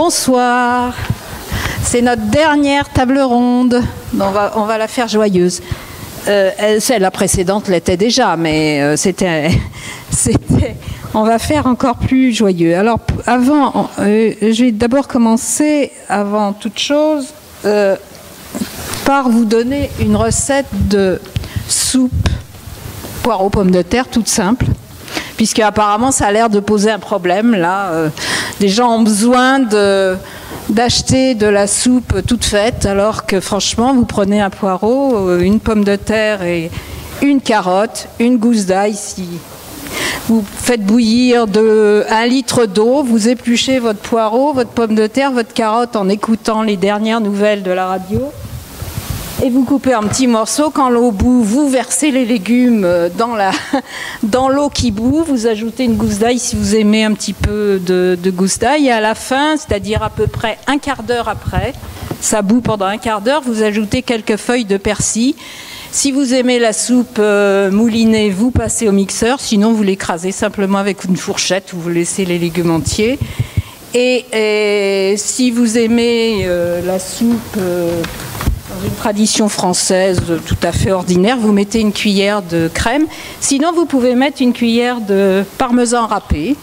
Bonsoir. C'est notre dernière table ronde. On va la faire joyeuse. La précédente l'était déjà, mais on va faire encore plus joyeux. Alors, avant, je vais d'abord commencer, avant toute chose, par vous donner une recette de soupe poireaux pommes de terre toute simple, puisque apparemment ça a l'air de poser un problème là. Des gens ont besoin d'acheter de la soupe toute faite, alors que franchement vous prenez un poireau, une pomme de terre et une carotte, une gousse d'ail. Vous faites bouillir 1 litre d'eau, vous épluchez votre poireau, votre pomme de terre, votre carotte en écoutant les dernières nouvelles de la radio. Et vous coupez en petits morceaux. Quand l'eau bout, vous versez les légumes dans l'eau qui bout. Vous ajoutez une gousse d'ail si vous aimez un petit peu de gousse d'ail. Et à la fin, c'est-à-dire à peu près un quart d'heure après, ça bout pendant un quart d'heure, vous ajoutez quelques feuilles de persil. Si vous aimez la soupe moulinée, vous passez au mixeur. Sinon, vous l'écrasez simplement avec une fourchette ou vous laissez les légumes entiers. Et si vous aimez la soupe... dans une tradition française tout à fait ordinaire, vous mettez une cuillère de crème. Sinon, vous pouvez mettre une cuillère de parmesan râpé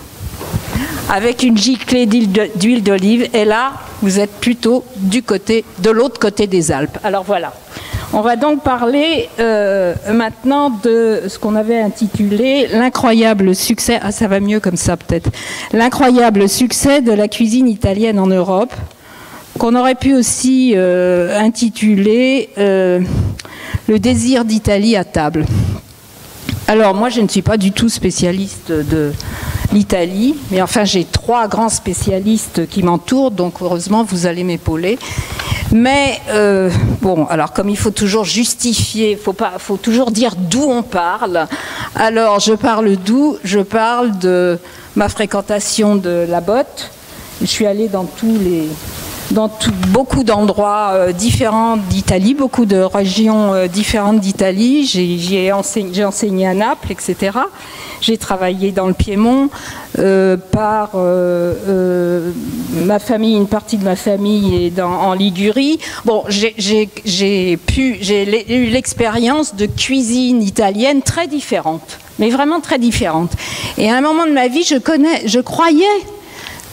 avec une giclée d'huile d'olive. Et là, vous êtes plutôt de l'autre côté des Alpes. Alors voilà. On va donc parler maintenant de ce qu'on avait intitulé l'incroyable succès. Ah, ça va mieux comme ça peut-être. L'incroyable succès de la cuisine italienne en Europe, qu'on aurait pu aussi intituler le désir d'Italie à table. Alors moi je ne suis pas du tout spécialiste de l'Italie, mais enfin j'ai 3 grands spécialistes qui m'entourent, donc heureusement vous allez m'épauler. Mais bon, alors comme il faut toujours justifier, faut toujours dire d'où on parle. Alors je parle d'où? Je parle de ma fréquentation de la botte. Je suis allée dans beaucoup d'endroits différents d'Italie, beaucoup de régions différentes d'Italie. J'ai enseigné à Naples, etc. J'ai travaillé dans le Piémont par ma famille, une partie de ma famille est en Ligurie. Bon, j'ai eu l'expérience de cuisine italienne très différente, mais vraiment très différente. Et à un moment de ma vie, je croyais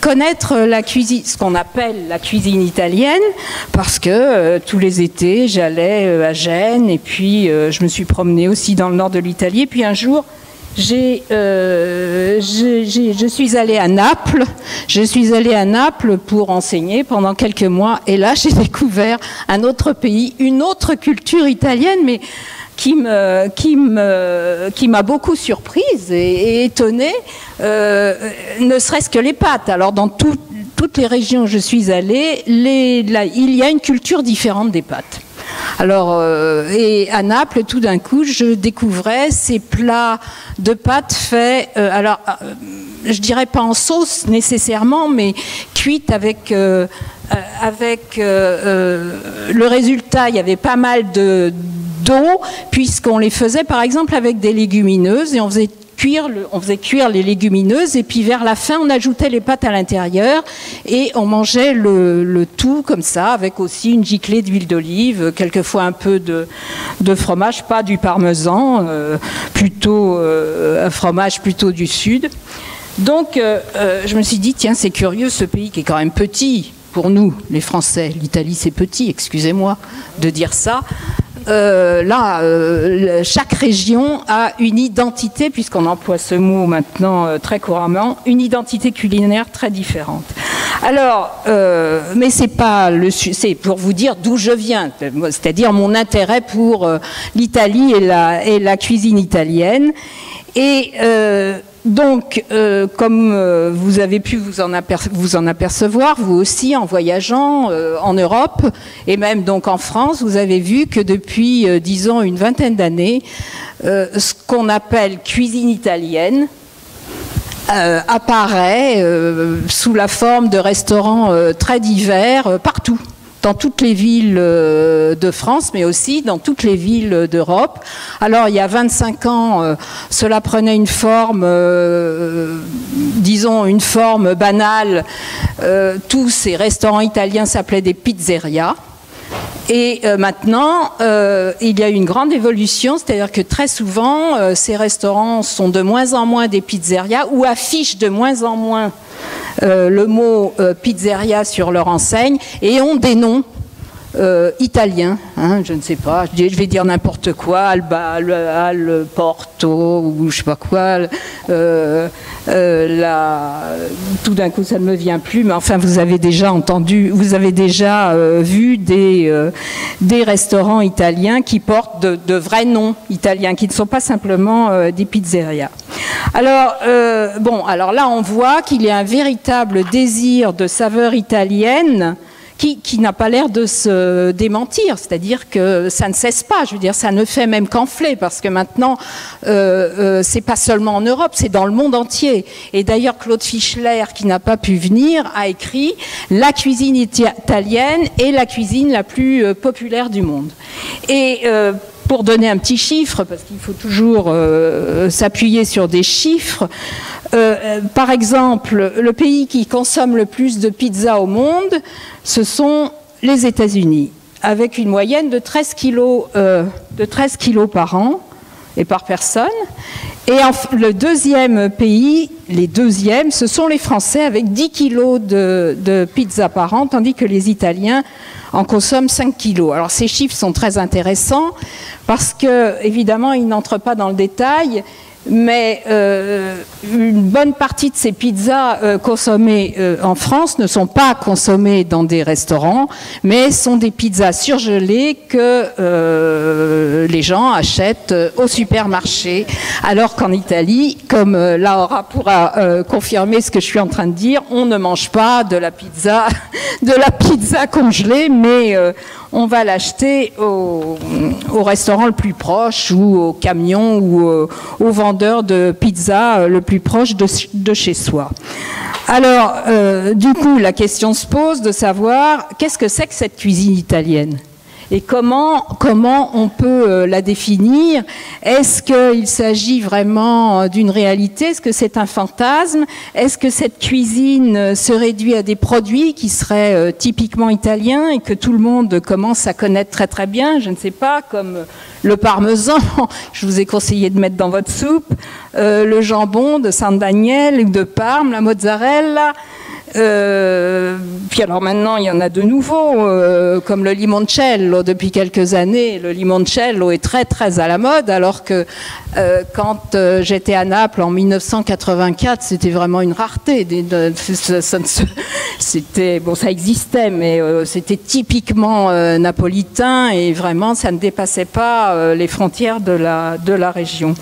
connaître la cuisine, ce qu'on appelle la cuisine italienne, parce que tous les étés, j'allais à Gênes, et puis je me suis promenée aussi dans le nord de l'Italie. Et puis un jour, je suis allée à Naples. Je suis allée à Naples pour enseigner pendant quelques mois, et là, j'ai découvert un autre pays, une autre culture italienne, mais qui m'a beaucoup surprise et étonnée, ne serait-ce que les pâtes. Alors dans toutes les régions où je suis allée, il y a une culture différente des pâtes. Alors, et à Naples, tout d'un coup, je découvrais ces plats de pâtes faits, je dirais pas en sauce nécessairement, mais cuites avec le résultat, il y avait pas mal d'eau, puisqu'on les faisait par exemple avec des légumineuses, et on faisait cuire les légumineuses, et puis vers la fin on ajoutait les pâtes à l'intérieur et on mangeait le tout comme ça, avec aussi une giclée d'huile d'olive, quelquefois un peu de fromage, pas du parmesan, plutôt un fromage plutôt du sud. Donc je me suis dit, tiens, c'est curieux, ce pays qui est quand même petit pour nous les Français, l'Italie c'est petit, excusez-moi de dire ça. Chaque région a une identité, puisqu'on emploie ce mot maintenant très couramment, une identité culinaire très différente. Alors, mais c'est pour vous dire d'où je viens, c'est-à-dire mon intérêt pour l'Italie et la cuisine italienne. Et donc, comme vous avez pu vous en apercevoir, vous aussi, en voyageant en Europe, et même donc en France, vous avez vu que depuis, disons, une vingtaine d'années, ce qu'on appelle cuisine italienne apparaît sous la forme de restaurants très divers partout. dans toutes les villes de France, mais aussi dans toutes les villes d'Europe. Alors, il y a 25 ans, cela prenait une forme, disons, une forme banale. Tous ces restaurants italiens s'appelaient des pizzerias. Et maintenant, il y a eu une grande évolution, c'est-à-dire que très souvent, ces restaurants sont de moins en moins des pizzerias ou affichent de moins en moins le mot pizzeria sur leur enseigne et ont des noms italiens, hein, je ne sais pas, je vais dire n'importe quoi, Alba, Al Porto ou je sais pas quoi, tout d'un coup ça ne me vient plus, mais enfin vous avez déjà entendu, vous avez déjà vu des restaurants italiens qui portent de vrais noms italiens, qui ne sont pas simplement des pizzerias. Alors, alors là on voit qu'il y a un véritable désir de saveur italienne qui n'a pas l'air de se démentir, c'est-à-dire que ça ne cesse pas, je veux dire, ça ne fait même qu'enfler, parce que maintenant, c'est pas seulement en Europe, c'est dans le monde entier. Et d'ailleurs, Claude Fischler, qui n'a pas pu venir, a écrit « La cuisine italienne est la cuisine la plus populaire du monde ». Et pour donner un petit chiffre, parce qu'il faut toujours s'appuyer sur des chiffres, par exemple, le pays qui consomme le plus de pizza au monde, ce sont les États-Unis, avec une moyenne de 13 kilos par an et par personne. Et le deuxième pays, les deuxièmes, ce sont les Français, avec 10 kilos de pizza par an, tandis que les Italiens en consomment 5 kilos. Alors ces chiffres sont très intéressants parce que, évidemment, ils n'entrent pas dans le détail, mais une bonne partie de ces pizzas consommées en France ne sont pas consommées dans des restaurants, mais sont des pizzas surgelées que les gens achètent au supermarché. Alors qu'en Italie, comme Laura pourra confirmer ce que je suis en train de dire, on ne mange pas de la pizza congelée, mais on va l'acheter au restaurant le plus proche ou au camion ou au vendeur de pizza le plus proche de chez soi. Alors, du coup, la question se pose de savoir qu'est-ce que c'est que cette cuisine italienne ? Et comment on peut la définir? Est-ce qu'il s'agit vraiment d'une réalité? Est-ce que c'est un fantasme? Est-ce que cette cuisine se réduit à des produits qui seraient typiquement italiens et que tout le monde commence à connaître très très bien? Je ne sais pas, comme le parmesan, je vous ai conseillé de mettre dans votre soupe, le jambon de San Daniel, de Parme, la mozzarella. Puis alors maintenant il y en a de nouveaux comme le limoncello. Depuis quelques années le limoncello est très très à la mode, alors que quand j'étais à Naples en 1984 c'était vraiment une rareté. C'était, bon, ça existait, mais c'était typiquement napolitain et vraiment ça ne dépassait pas les frontières de la région.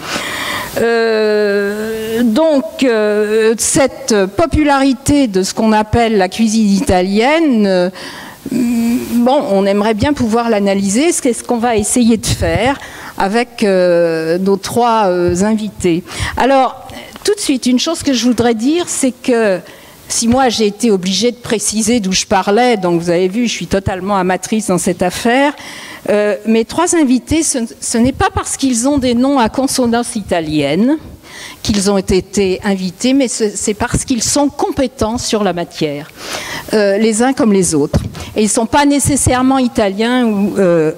Donc cette popularité de ce qu'on appelle la cuisine italienne, bon, on aimerait bien pouvoir l'analyser. C'est ce qu'on va essayer de faire avec nos trois invités. Alors, tout de suite, une chose que je voudrais dire, c'est que si moi j'ai été obligée de préciser d'où je parlais, donc vous avez vu, je suis totalement amatrice dans cette affaire, mes trois invités, ce n'est pas parce qu'ils ont des noms à consonance italienne qu'ils ont été invités, mais c'est parce qu'ils sont compétents sur la matière, les uns comme les autres. Et ils ne sont pas nécessairement italiens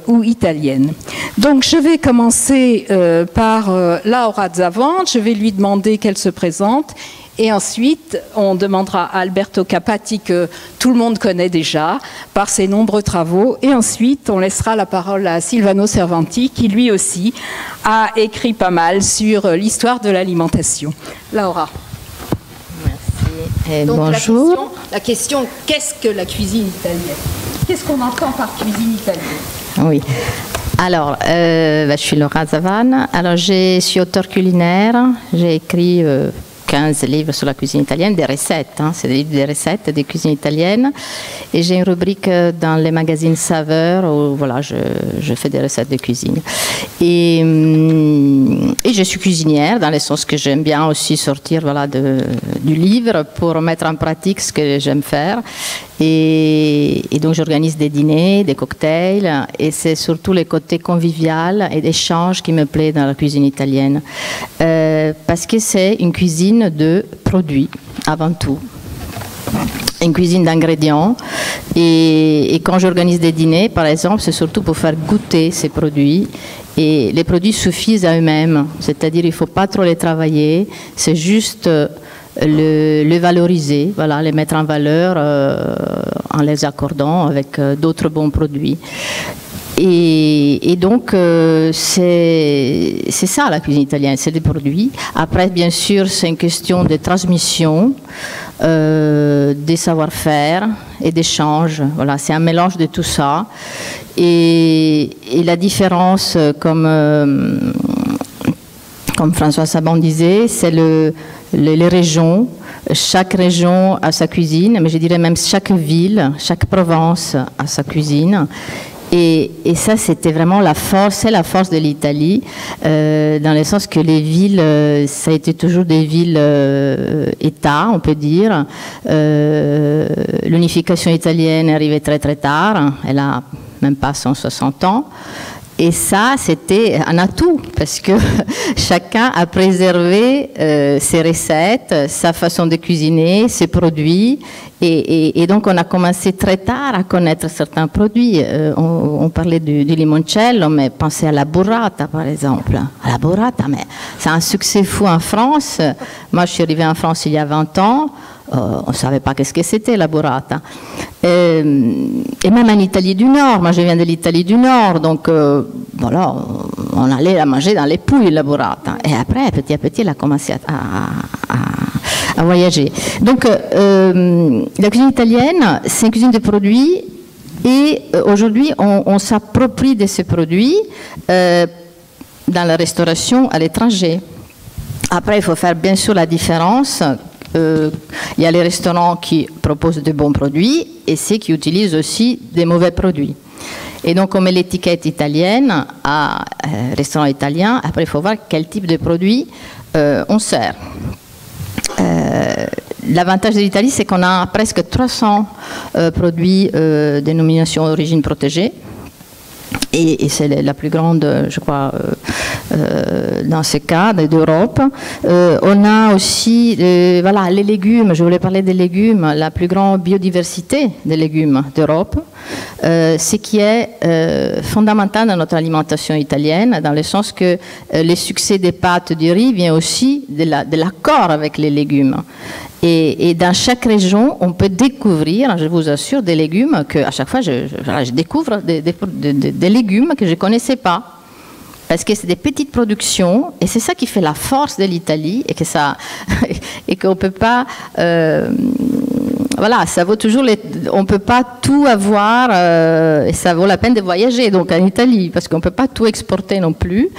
ou italiennes. Donc je vais commencer par Laura Zavant, je vais lui demander qu'elle se présente. Et ensuite, on demandera à Alberto Capatti, que tout le monde connaît déjà par ses nombreux travaux. Et ensuite, on laissera la parole à Silvano Cervanti, qui lui aussi a écrit pas mal sur l'histoire de l'alimentation. Laura. Merci. Et donc, bonjour. La question, qu'est-ce que la cuisine italienne? Qu'est-ce qu'on entend par cuisine italienne? Oui. Alors, je suis Laura Zavant. Alors, je suis auteure culinaire. J'ai écrit 15 livres sur la cuisine italienne, des recettes, hein, c'est des livres de recettes de cuisine italienne. Et j'ai une rubrique dans les magazines Saveurs où voilà, je fais des recettes de cuisine. Et je suis cuisinière, dans le sens que j'aime bien aussi sortir voilà, du livre pour mettre en pratique ce que j'aime faire. Et donc j'organise des dîners, des cocktails, et c'est surtout le côté convivial et d'échange qui me plaît dans la cuisine italienne. Parce que c'est une cuisine de produits, avant tout. Une cuisine d'ingrédients. Et quand j'organise des dîners, par exemple, c'est surtout pour faire goûter ces produits. Et les produits suffisent à eux-mêmes. C'est-à-dire, il ne faut pas trop les travailler. C'est juste le valoriser, voilà, les mettre en valeur en les accordant avec d'autres bons produits. Et donc, c'est ça la cuisine italienne, c'est des produits. Après, bien sûr, c'est une question de transmission, des savoir-faire et d'échange. Voilà, c'est un mélange de tout ça. Et la différence, comme François Saban disait, c'est les régions. Chaque région a sa cuisine, mais je dirais même chaque ville, chaque province a sa cuisine. Et ça, c'était vraiment la force, c'est la force de l'Italie, dans le sens que les villes, ça a été toujours des villes État, on peut dire. L'unification italienne est arrivée très très tard, elle a même pas 160 ans. Et ça, c'était un atout, parce que chacun a préservé ses recettes, sa façon de cuisiner, ses produits. Et donc, on a commencé très tard à connaître certains produits. On parlait du limoncello, mais pensez à la burrata, par exemple. À la burrata, mais c'est un succès fou en France. Moi, je suis arrivée en France il y a 20 ans. On ne savait pas qu'est-ce que c'était la burrata. Et même en Italie du Nord, moi je viens de l'Italie du Nord, donc voilà, on allait la manger dans les Pouilles, la burrata. Et après, petit à petit, elle a commencé à voyager. Donc, la cuisine italienne, c'est une cuisine de produits, et aujourd'hui, on s'approprie de ces produits dans la restauration à l'étranger. Après, il faut faire bien sûr la différence. Il y a les restaurants qui proposent de bons produits et ceux qui utilisent aussi des mauvais produits. Et donc, on met l'étiquette italienne à restaurant italien. Après, il faut voir quel type de produit on sert. L'avantage de l'Italie, c'est qu'on a presque 300 produits dénomination d'origine protégée. Et c'est la plus grande, je crois, dans ce cas d'Europe. On a aussi voilà, les légumes, je voulais parler des légumes, la plus grande biodiversité des légumes d'Europe, ce qui est fondamental dans notre alimentation italienne, dans le sens que le succès des pâtes du riz vient aussi de l'accord avec les légumes. Et dans chaque région, on peut découvrir, je vous assure, des légumes que à chaque fois, je découvre des légumes que je ne connaissais pas. Parce que c'est des petites productions, et c'est ça qui fait la force de l'Italie, et qu'on ne peut pas... voilà, ça vaut toujours on ne peut pas tout avoir, et ça vaut la peine de voyager donc en Italie, parce qu'on ne peut pas tout exporter non plus.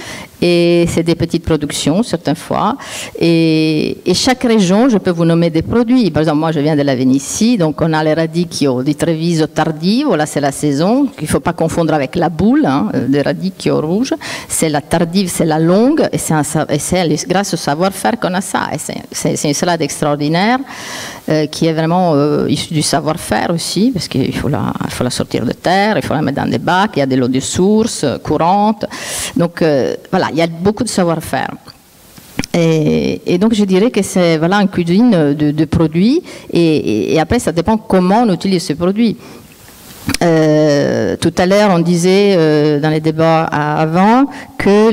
Et c'est des petites productions, certaines fois. Et chaque région, je peux vous nommer des produits. Par exemple, moi, je viens de la Vénétie, donc on a les radicchio di Treviso tardivo, là c'est la saison, qu'il ne faut pas confondre avec la boule, hein, de radicchio rouge. C'est la tardive, c'est la longue, et c'est grâce au savoir-faire qu'on a ça. C'est une salade extraordinaire, qui est vraiment issue du savoir-faire aussi, parce qu'il faut la sortir de terre, il faut la mettre dans des bacs, il y a de l'eau de source courante. Donc voilà, il y a beaucoup de savoir-faire. Et donc je dirais que c'est voilà, une cuisine de produits, et après ça dépend comment on utilise ces produits. Tout à l'heure on disait dans les débats avant que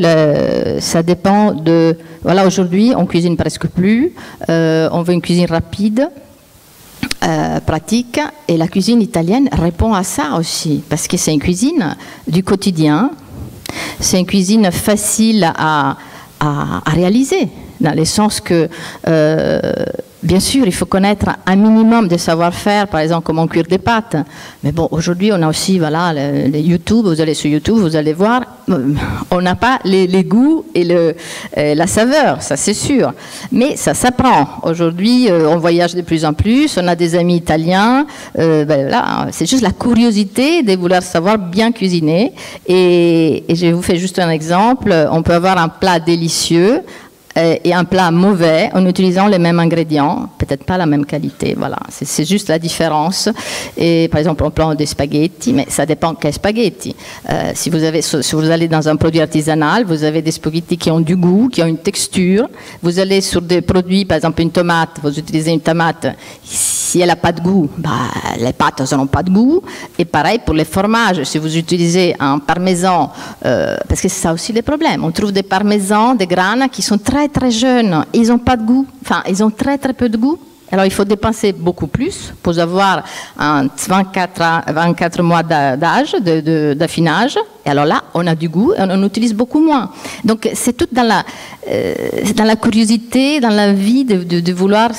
ça dépend de... Voilà, aujourd'hui on cuisine presque plus, on veut une cuisine rapide, pratique, et la cuisine italienne répond à ça aussi, parce que c'est une cuisine du quotidien. C'est une cuisine facile à réaliser, dans le sens que, bien sûr, il faut connaître un minimum de savoir-faire, par exemple, comment cuire des pâtes. Mais bon, aujourd'hui, on a aussi, voilà, les YouTube, vous allez sur YouTube, vous allez voir, on n'a pas les goûts et la saveur, ça c'est sûr. Mais ça s'apprend. Aujourd'hui, on voyage de plus en plus, on a des amis italiens, là, c'est juste la curiosité de vouloir savoir bien cuisiner. Et je vous fais juste un exemple, on peut avoir un plat délicieux, et un plat mauvais en utilisant les mêmes ingrédients, peut-être pas la même qualité. Voilà, c'est juste la différence. Et par exemple, on prend des spaghettis, mais ça dépend quels spaghettis. Si vous allez dans un produit artisanal, vous avez des spaghettis qui ont du goût, qui ont une texture. Vous allez sur des produits, par exemple une tomate, vous utilisez une tomate, si elle n'a pas de goût, les pâtes n'auront pas de goût. Et pareil pour les fromages, si vous utilisez un parmesan, parce que c'est ça aussi le problème, on trouve des parmesans, des granes qui sont très très jeunes, ils n'ont pas de goût, enfin ils ont très très peu de goût. Alors il faut dépenser beaucoup plus pour avoir un 24 mois d'âge, d'affinage. Et alors là, on a du goût et on en utilise beaucoup moins. Donc c'est tout dans la curiosité, dans la vie de vouloir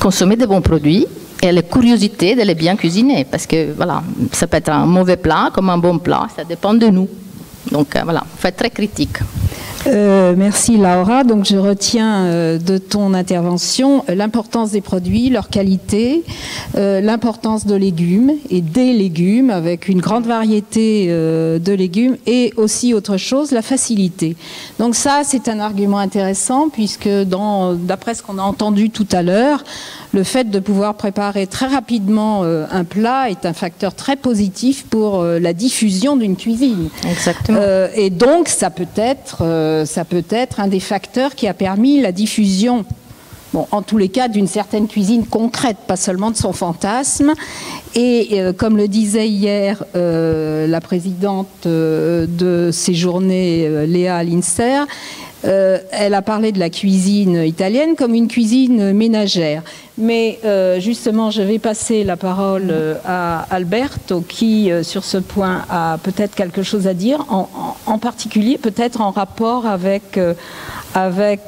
consommer de bons produits. Et la curiosité de les bien cuisiner. Parce que voilà, ça peut être un mauvais plat comme un bon plat, ça dépend de nous. Donc voilà, il faut être très critique. Merci Laura. Donc je retiens de ton intervention l'importance des produits, leur qualité, l'importance de légumes et des légumes avec une grande variété de légumes et aussi autre chose, la facilité. Donc ça c'est un argument intéressant puisque d'après ce qu'on a entendu tout à l'heure, le fait de pouvoir préparer très rapidement un plat est un facteur très positif pour la diffusion d'une cuisine. Exactement. Et donc, ça peut être un des facteurs qui a permis la diffusion, bon, en tous les cas, d'une certaine cuisine concrète, pas seulement de son fantasme. Et comme le disait hier la présidente de ces journées, Léa Linster, elle a parlé de la cuisine italienne comme une cuisine ménagère. Mais justement, je vais passer la parole à Alberto qui, sur ce point, a peut-être quelque chose à dire, en particulier peut-être en rapport avec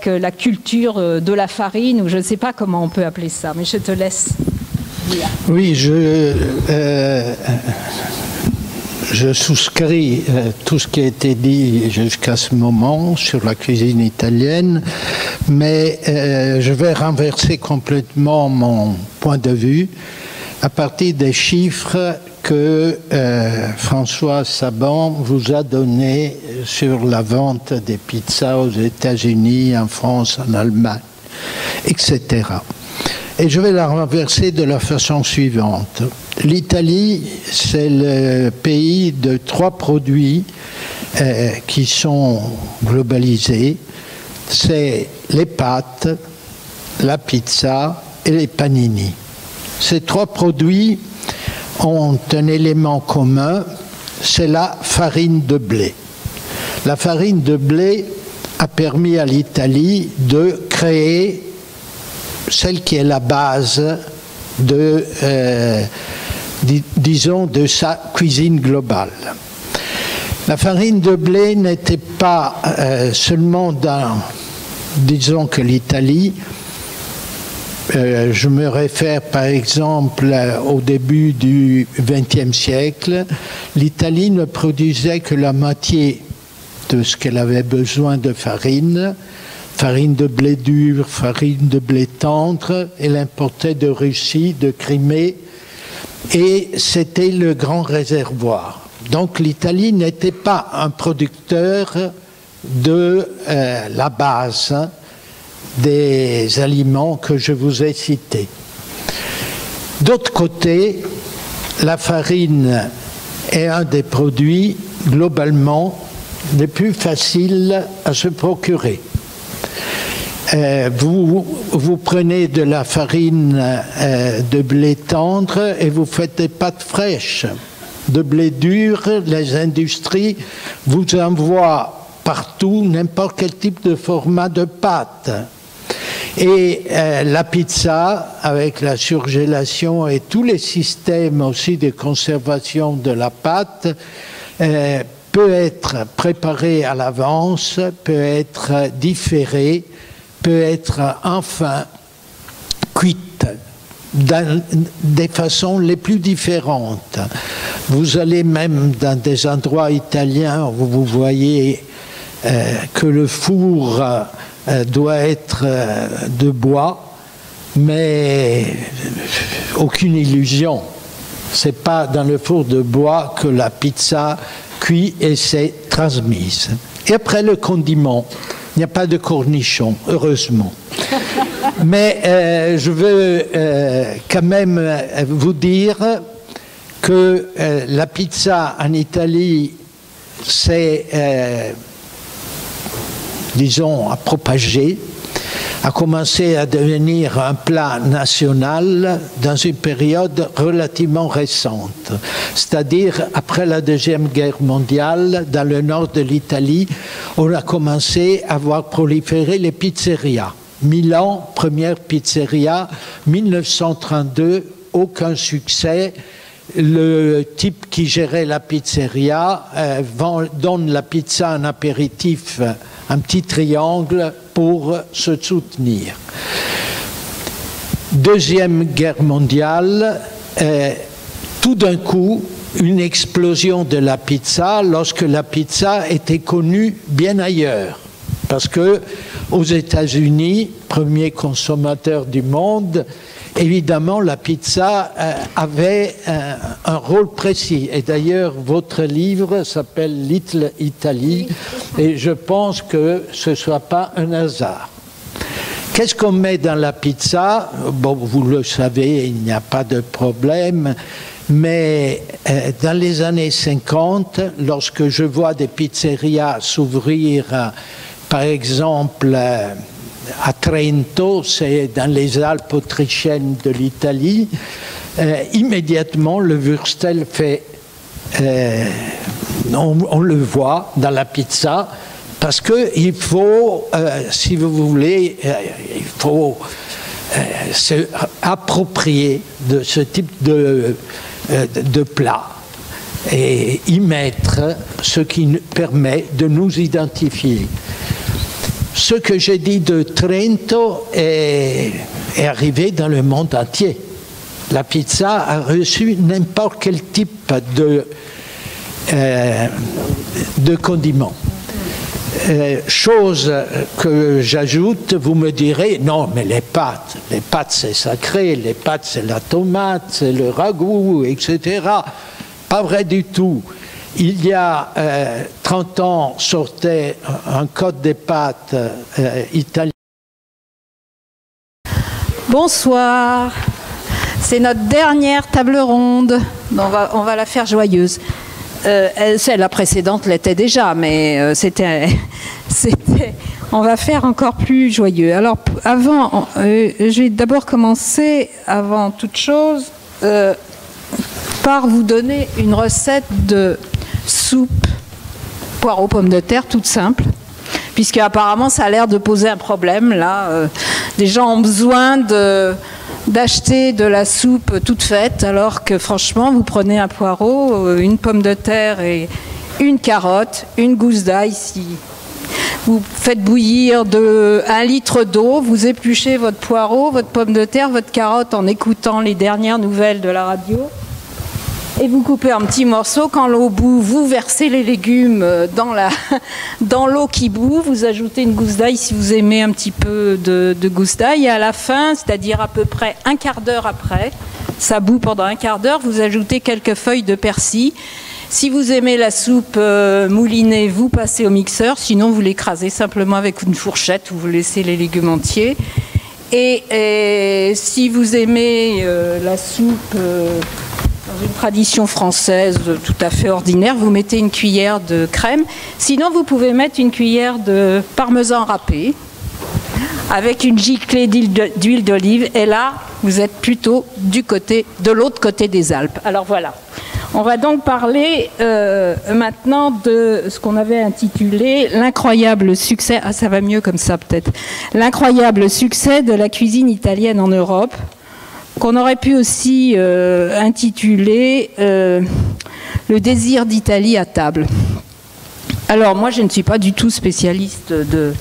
la culture de la farine, ou je ne sais pas comment on peut appeler ça, mais je te laisse. Oui, je souscris tout ce qui a été dit jusqu'à ce moment sur la cuisine italienne, mais je vais renverser complètement mon point de vue à partir des chiffres que François Saban vous a donnés sur la vente des pizzas aux États-Unis, en France, en Allemagne, etc. Et je vais la renverser de la façon suivante. L'Italie, c'est le pays de 3 produits qui sont globalisés. C'est les pâtes, la pizza et les panini. Ces 3 produits ont un élément commun, c'est la farine de blé. La farine de blé a permis à l'Italie de créer celle qui est la base de, disons, de sa cuisine globale. La farine de blé n'était pas seulement dans, disons que l'Italie, je me réfère par exemple au début du XXe siècle, l'Italie ne produisait que la moitié de ce qu'elle avait besoin de farine de blé dur, farine de blé tendre, elle importait de Russie, de Crimée, et c'était le grand réservoir. Donc l'Italie n'était pas un producteur de la base des aliments que je vous ai cités. D'autre côté, la farine est un des produits globalement les plus faciles à se procurer. Vous prenez de la farine de blé tendre et vous faites des pâtes fraîches. De blé dur, les industries vous envoient partout n'importe quel type de format de pâte. Et la pizza, avec la surgélation et tous les systèmes aussi de conservation de la pâte, peut être préparée à l'avance, peut être différée, peut être enfin cuite des façons les plus différentes. Vous allez même dans des endroits italiens où vous voyez que le four doit être de bois, mais aucune illusion. C'est pas dans le four de bois que la pizza cuit et s'est transmise. Et après le condiment. Il n'y a pas de cornichons, heureusement. Mais je veux quand même vous dire que la pizza en Italie s'est, disons, a propagé, a commencé à devenir un plat national dans une période relativement récente, c'est-à-dire après la Deuxième Guerre mondiale, dans le nord de l'Italie, on a commencé à voir proliférer les pizzerias. Milan, première pizzeria, 1932, aucun succès. Le type qui gérait la pizzeria donne la pizza en apéritif, un petit triangle pour se soutenir. Deuxième guerre mondiale, tout d'un coup, une explosion de la pizza lorsque la pizza était connue bien ailleurs. Parce que aux États-Unis, premier consommateur du monde, évidemment, la pizza avait un rôle précis. Et d'ailleurs, votre livre s'appelle Little Italy, et je pense que ce ne soit pas un hasard. Qu'est-ce qu'on met dans la pizza? Bon, vous le savez, il n'y a pas de problème. Mais dans les années 50, lorsque je vois des pizzerias s'ouvrir, par exemple, à Trento, c'est dans les Alpes autrichiennes de l'Italie, immédiatement le Würstel fait, on le voit dans la pizza, parce qu'il faut, si vous voulez, il faut se approprier de ce type de plat et y mettre ce qui permet de nous identifier. Ce que j'ai dit de Trento est arrivé dans le monde entier. La pizza a reçu n'importe quel type de condiment. Chose que j'ajoute, vous me direz, non, mais les pâtes c'est sacré, les pâtes c'est la tomate, c'est le ragoût, etc. Pas vrai du tout. Il y a 30 ans sortait un code des pâtes italien. Bonsoir, c'est notre dernière table ronde. On va la faire joyeuse. La précédente l'était déjà, mais on va faire encore plus joyeux. Alors, avant, je vais d'abord commencer, avant toute chose, par vous donner une recette de soupe poireaux pommes de terre toute simple, puisque apparemment ça a l'air de poser un problème là. Les gens ont besoin d'acheter de la soupe toute faite, alors que franchement vous prenez un poireau, une pomme de terre et une carotte, une gousse d'ail. Si vous faites bouillir 1 litre d'eau, vous épluchez votre poireau, votre pomme de terre, votre carotte en écoutant les dernières nouvelles de la radio. Et vous coupez en petits morceaux. Quand l'eau bout, vous versez les légumes dans l'eau qui bout. Vous ajoutez une gousse d'ail si vous aimez un petit peu de gousse d'ail. Et à la fin, c'est-à-dire à peu près un quart d'heure après, ça bout pendant un quart d'heure, vous ajoutez quelques feuilles de persil. Si vous aimez la soupe moulinée, vous passez au mixeur. Sinon, vous l'écrasez simplement avec une fourchette ou vous laissez les légumes entiers. Et si vous aimez la soupe... dans une tradition française tout à fait ordinaire, vous mettez une cuillère de crème. Sinon, vous pouvez mettre une cuillère de parmesan râpé avec une giclée d'huile d'olive. Et là, vous êtes plutôt de l'autre côté des Alpes. Alors voilà. On va donc parler maintenant de ce qu'on avait intitulé l'incroyable succès. Ah, ça va mieux comme ça peut-être. L'incroyable succès de la cuisine italienne en Europe, qu'on aurait pu aussi intituler le désir d'Italie à table. Alors moi je ne suis pas du tout spécialiste de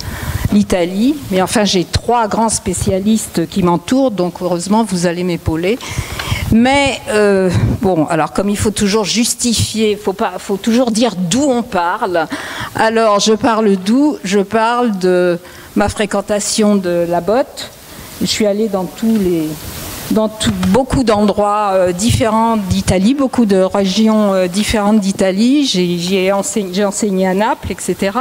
l'Italie, mais enfin j'ai 3 grands spécialistes qui m'entourent, donc heureusement vous allez m'épauler. Mais bon, alors comme il faut toujours justifier, faut toujours dire d'où on parle. Alors je parle d'où? Je parle de ma fréquentation de la botte. Je suis allée dans tous beaucoup d'endroits différents d'Italie, beaucoup de régions différentes d'Italie. J'ai enseigné à Naples, etc.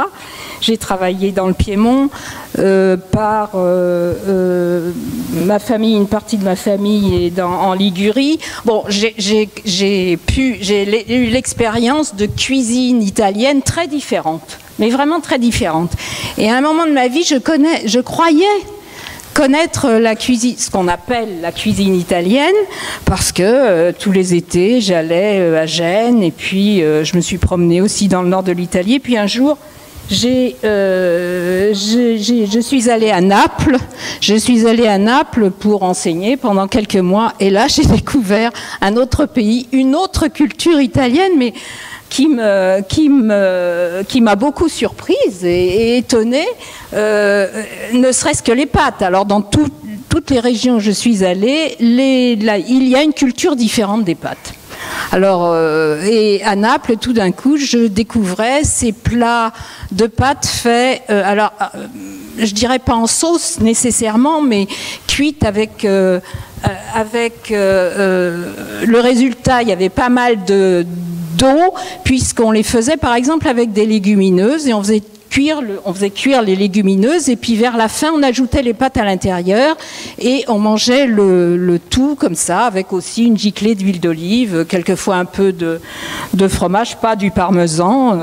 J'ai travaillé dans le Piémont par ma famille, une partie de ma famille est en Ligurie. Bon, j'ai eu l'expérience de cuisine italienne très différente, mais vraiment très différente. Et à un moment de ma vie, je croyais connaître la cuisine, ce qu'on appelle la cuisine italienne, parce que tous les étés, j'allais à Gênes, et puis je me suis promenée aussi dans le nord de l'Italie. Et puis un jour, je suis allée à Naples. Je suis allée à Naples pour enseigner pendant quelques mois, et là, j'ai découvert un autre pays, une autre culture italienne, mais qui m'a beaucoup surprise et étonnée, ne serait-ce que les pâtes. Alors dans toutes les régions où je suis allée, il y a une culture différente des pâtes. Alors, et à Naples, tout d'un coup, je découvrais ces plats de pâtes faits, je dirais pas en sauce nécessairement, mais cuites avec le résultat, il y avait pas mal d'eau, puisqu'on les faisait par exemple avec des légumineuses, et on faisait cuire les légumineuses, et puis vers la fin on ajoutait les pâtes à l'intérieur et on mangeait le tout comme ça, avec aussi une giclée d'huile d'olive, quelquefois un peu de fromage, pas du parmesan,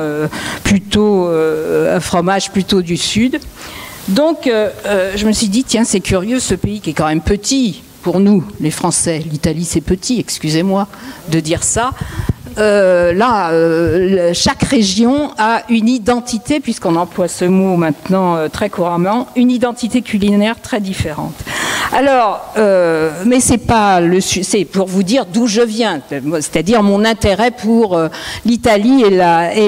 plutôt un fromage plutôt du sud. Donc je me suis dit, tiens, c'est curieux, ce pays qui est quand même petit pour nous les Français, l'Italie c'est petit, excusez-moi de dire ça. Chaque région a une identité, puisqu'on emploie ce mot maintenant très couramment, une identité culinaire très différente. Alors, mais c'est pour vous dire d'où je viens, c'est-à-dire mon intérêt pour l'Italie et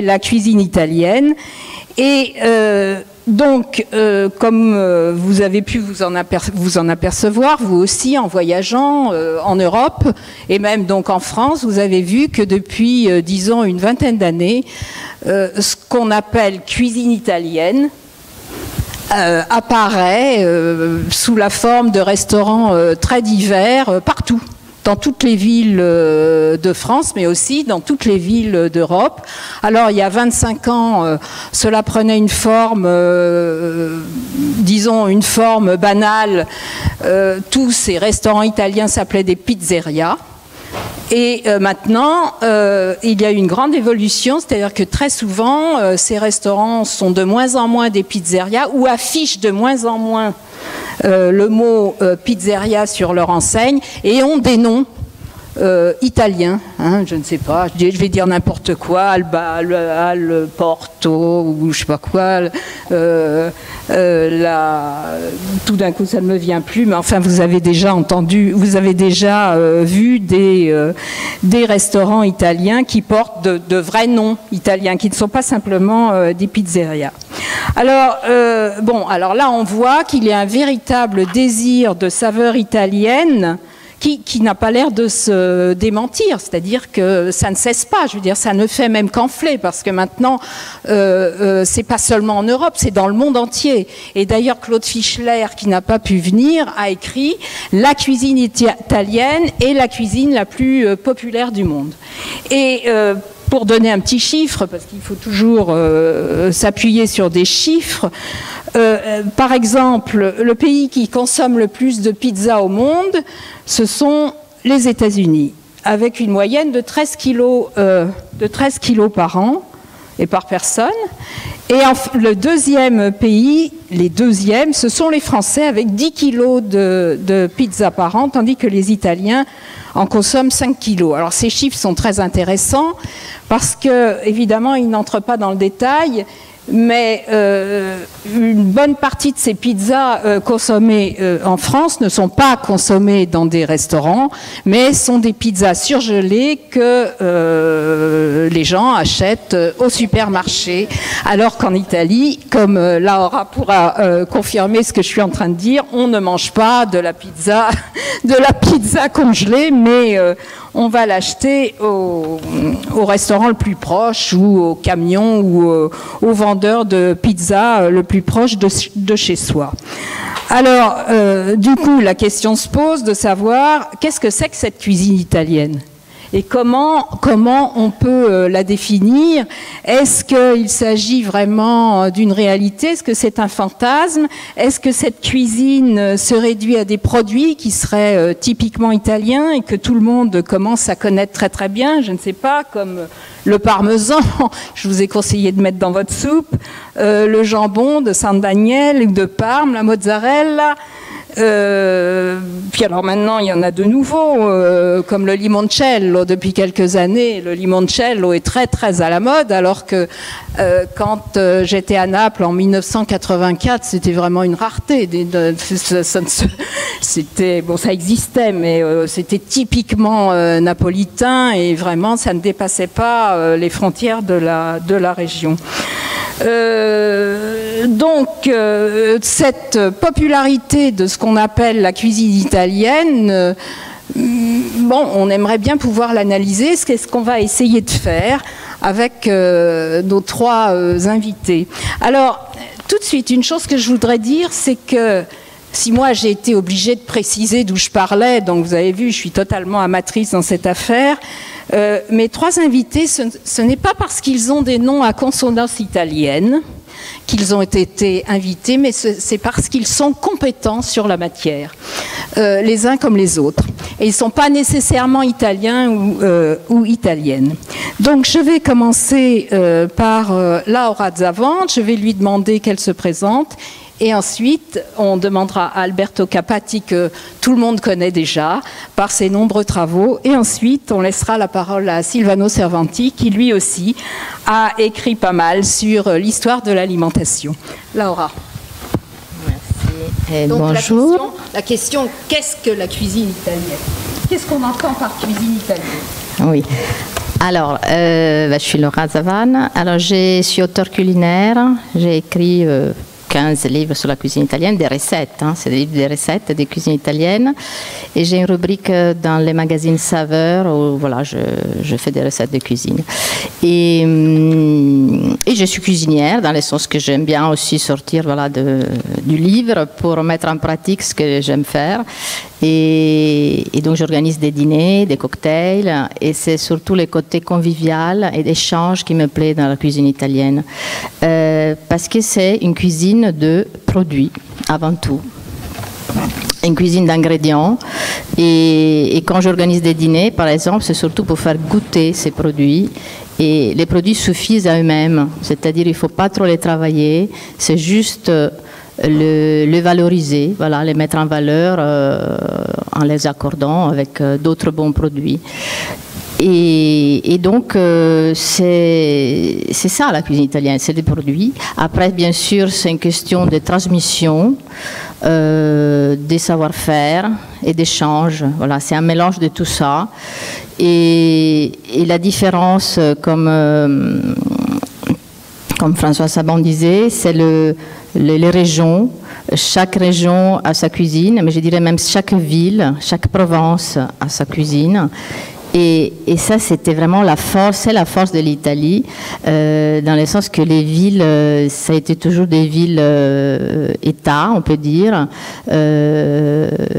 la cuisine italienne. Et donc, comme vous avez pu vous en apercevoir, vous aussi, en voyageant en Europe, et même donc en France, vous avez vu que depuis, disons, une vingtaine d'années, ce qu'on appelle cuisine italienne apparaît sous la forme de restaurants très divers partout. Dans toutes les villes de France, mais aussi dans toutes les villes d'Europe. Alors, il y a 25 ans, cela prenait une forme, disons, une forme banale. Tous ces restaurants italiens s'appelaient des pizzerias. Et maintenant, il y a eu une grande évolution, c'est-à-dire que très souvent, ces restaurants sont de moins en moins des pizzerias, ou affichent de moins en moins le mot pizzeria sur leur enseigne, et ont des noms italiens, hein, je ne sais pas, je vais dire n'importe quoi, Alba, Al Porto, ou je sais pas quoi, tout d'un coup ça ne me vient plus, mais enfin vous avez déjà entendu, vous avez déjà vu des restaurants italiens qui portent de vrais noms italiens, qui ne sont pas simplement des pizzerias. Alors, alors là on voit qu'il y a un véritable désir de saveur italienne qui n'a pas l'air de se démentir, c'est-à-dire que ça ne cesse pas, je veux dire, ça ne fait même qu'enfler, parce que maintenant, c'est pas seulement en Europe, c'est dans le monde entier. Et d'ailleurs, Claude Fischler, qui n'a pas pu venir, a écrit « La cuisine italienne est la cuisine la plus populaire du monde ». Et pour donner un petit chiffre, parce qu'il faut toujours s'appuyer sur des chiffres, par exemple, le pays qui consomme le plus de pizza au monde, ce sont les États-Unis, avec une moyenne de 13 kilos par an et par personne. Et le deuxième pays, les deuxièmes, ce sont les Français, avec 10 kilos de pizza par an, tandis que les Italiens en consomment 5 kilos. Alors ces chiffres sont très intéressants parce que, évidemment, ils n'entrent pas dans le détail, mais une bonne partie de ces pizzas consommées en France ne sont pas consommées dans des restaurants, mais sont des pizzas surgelées que les gens achètent au supermarché. Alors qu'en Italie, comme Laura pourra confirmer ce que je suis en train de dire, on ne mange pas de la pizza congelée, mais on va l'acheter au restaurant le plus proche, ou au camion, ou au vendeur de pizza le plus proche de chez soi. Alors, du coup, la question se pose de savoir qu'est-ce que c'est que cette cuisine italienne et comment on peut la définir. Est-ce qu'il s'agit vraiment d'une réalité? Est-ce que c'est un fantasme? Est-ce que cette cuisine se réduit à des produits qui seraient typiquement italiens et que tout le monde commence à connaître très très bien? Je ne sais pas, comme le parmesan, je vous ai conseillé de mettre dans votre soupe, le jambon de San Daniel ou de Parme, la mozzarella. Puis alors maintenant il y en a de nouveaux comme le limoncello. Depuis quelques années le limoncello est très très à la mode, alors que quand j'étais à Naples en 1984 c'était vraiment une rareté. C'était, bon, ça existait, mais c'était typiquement napolitain et vraiment ça ne dépassait pas les frontières de la région. Donc cette popularité de ce qu'on appelle la cuisine italienne, bon, on aimerait bien pouvoir l'analyser. C'est ce qu'on va essayer de faire avec nos trois invités. Alors, tout de suite, une chose que je voudrais dire, c'est que si moi j'ai été obligée de préciser d'où je parlais, donc vous avez vu, je suis totalement amatrice dans cette affaire. Mes trois invités, ce n'est pas parce qu'ils ont des noms à consonance italienne qu'ils ont été invités, mais c'est parce qu'ils sont compétents sur la matière, les uns comme les autres. Et ils ne sont pas nécessairement italiens ou italiennes. Donc je vais commencer par Laura Zavant. Je vais lui demander qu'elle se présente. Et ensuite, on demandera à Alberto Capatti, que tout le monde connaît déjà par ses nombreux travaux. Et ensuite, on laissera la parole à Silvano Cervanti, qui lui aussi a écrit pas mal sur l'histoire de l'alimentation. Laura. Merci. Et donc, bonjour. La question, qu'est-ce que la cuisine italienne? Qu'est-ce qu'on entend par cuisine italienne? Oui. Alors, je suis Laura Zavan. Alors, je suis auteure culinaire. J'ai écrit 15 livres sur la cuisine italienne, des recettes, hein, c'est des livres de recettes des cuisines italiennes. Et j'ai une rubrique dans les magazines Saveurs où voilà, je fais des recettes de cuisine. Et je suis cuisinière, dans le sens que j'aime bien aussi sortir voilà, du livre pour mettre en pratique ce que j'aime faire. Et donc j'organise des dîners, des cocktails, et c'est surtout le côté convivial et d'échange qui me plaît dans la cuisine italienne. Parce que c'est une cuisine de produits, avant tout. Une cuisine d'ingrédients. Et quand j'organise des dîners, par exemple, c'est surtout pour faire goûter ces produits. Et les produits suffisent à eux-mêmes. C'est-à-dire qu'il ne faut pas trop les travailler. C'est juste le valoriser, voilà, les mettre en valeur en les accordant avec d'autres bons produits. Et donc, c'est ça la cuisine italienne, c'est des produits. Après, bien sûr, c'est une question de transmission, des savoir-faire et d'échange. Voilà, c'est un mélange de tout ça. Et la différence, comme François Saban disait, c'est les régions. Chaque région a sa cuisine, mais je dirais même chaque ville, chaque province a sa cuisine. Et ça, c'était vraiment la force, c'est la force de l'Italie, dans le sens que les villes, ça a été toujours des villes États, on peut dire.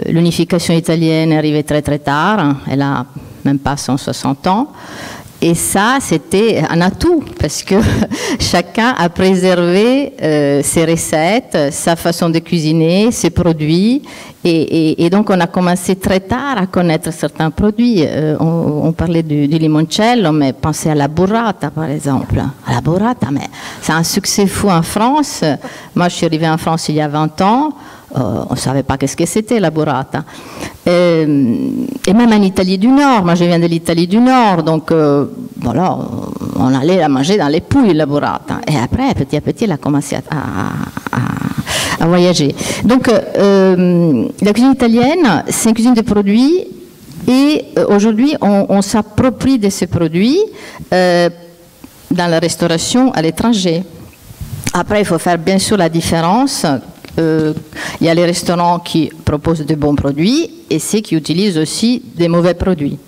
L'unification italienne est arrivée très très tard, elle a même pas 160 ans. Et ça, c'était un atout, parce que chacun a préservé ses recettes, sa façon de cuisiner, ses produits. Et donc, on a commencé très tard à connaître certains produits. On parlait du limoncello, mais pensez à la burrata, par exemple. À la burrata, mais c'est un succès fou en France. Moi, je suis arrivée en France il y a 20 ans. On ne savait pas qu'est-ce que c'était la burrata. Et même en Italie du Nord, moi je viens de l'Italie du Nord, donc voilà, on allait la manger dans les Pouilles, la burrata. Et après, petit à petit, elle a commencé à voyager. Donc, la cuisine italienne, c'est une cuisine de produits, et aujourd'hui, on s'approprie de ces produits dans la restauration à l'étranger. Après, il faut faire bien sûr la différence. Il y a les restaurants qui proposent de bons produits et ceux qui utilisent aussi des mauvais produits.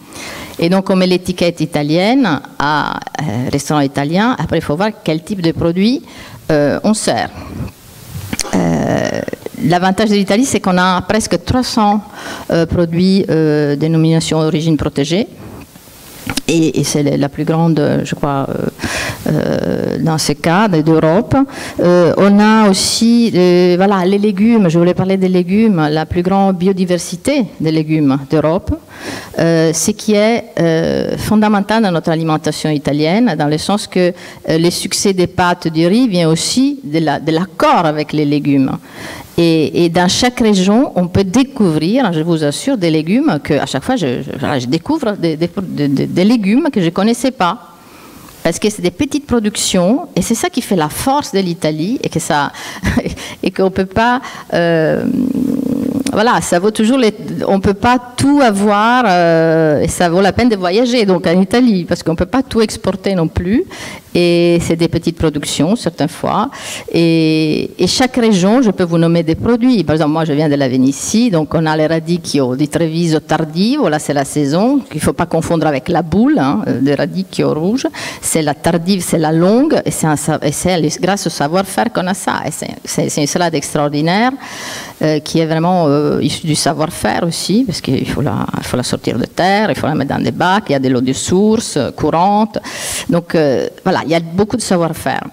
Et donc, on met l'étiquette italienne à restaurant italien. Après, il faut voir quel type de produit on sert. l'avantage de l'Italie, c'est qu'on a presque 300 produits dénomination d'origine protégée. Et c'est la plus grande, je crois, dans ce cas d'Europe. On a aussi voilà, les légumes, je voulais parler des légumes, la plus grande biodiversité des légumes d'Europe, ce qui est fondamental dans notre alimentation italienne, dans le sens que le succès des pâtes du riz vient aussi de l'accord avec les légumes. Et dans chaque région, on peut découvrir, je vous assure, des légumes que à chaque fois, je découvre des légumes que je ne connaissais pas. Parce que c'est des petites productions, et c'est ça qui fait la force de l'Italie, et qu'on ne peut pas... voilà, ça vaut toujours on ne peut pas tout avoir, et ça vaut la peine de voyager donc en Italie, parce qu'on ne peut pas tout exporter non plus. Et c'est des petites productions, certaines fois. Et chaque région, je peux vous nommer des produits. Par exemple, moi, je viens de la Vénétie, donc on a les radicchio di Treviso tardivo, là c'est la saison, qu'il ne faut pas confondre avec la boule, hein, des radicchio rouges. C'est la tardive, c'est la longue, et c'est grâce au savoir-faire qu'on a ça. C'est une salade extraordinaire, qui est vraiment issue du savoir-faire aussi, parce qu'il faut la sortir de terre, il faut la mettre dans des bacs, il y a de l'eau de source courante. Donc, voilà. Il y a beaucoup de savoir-faire.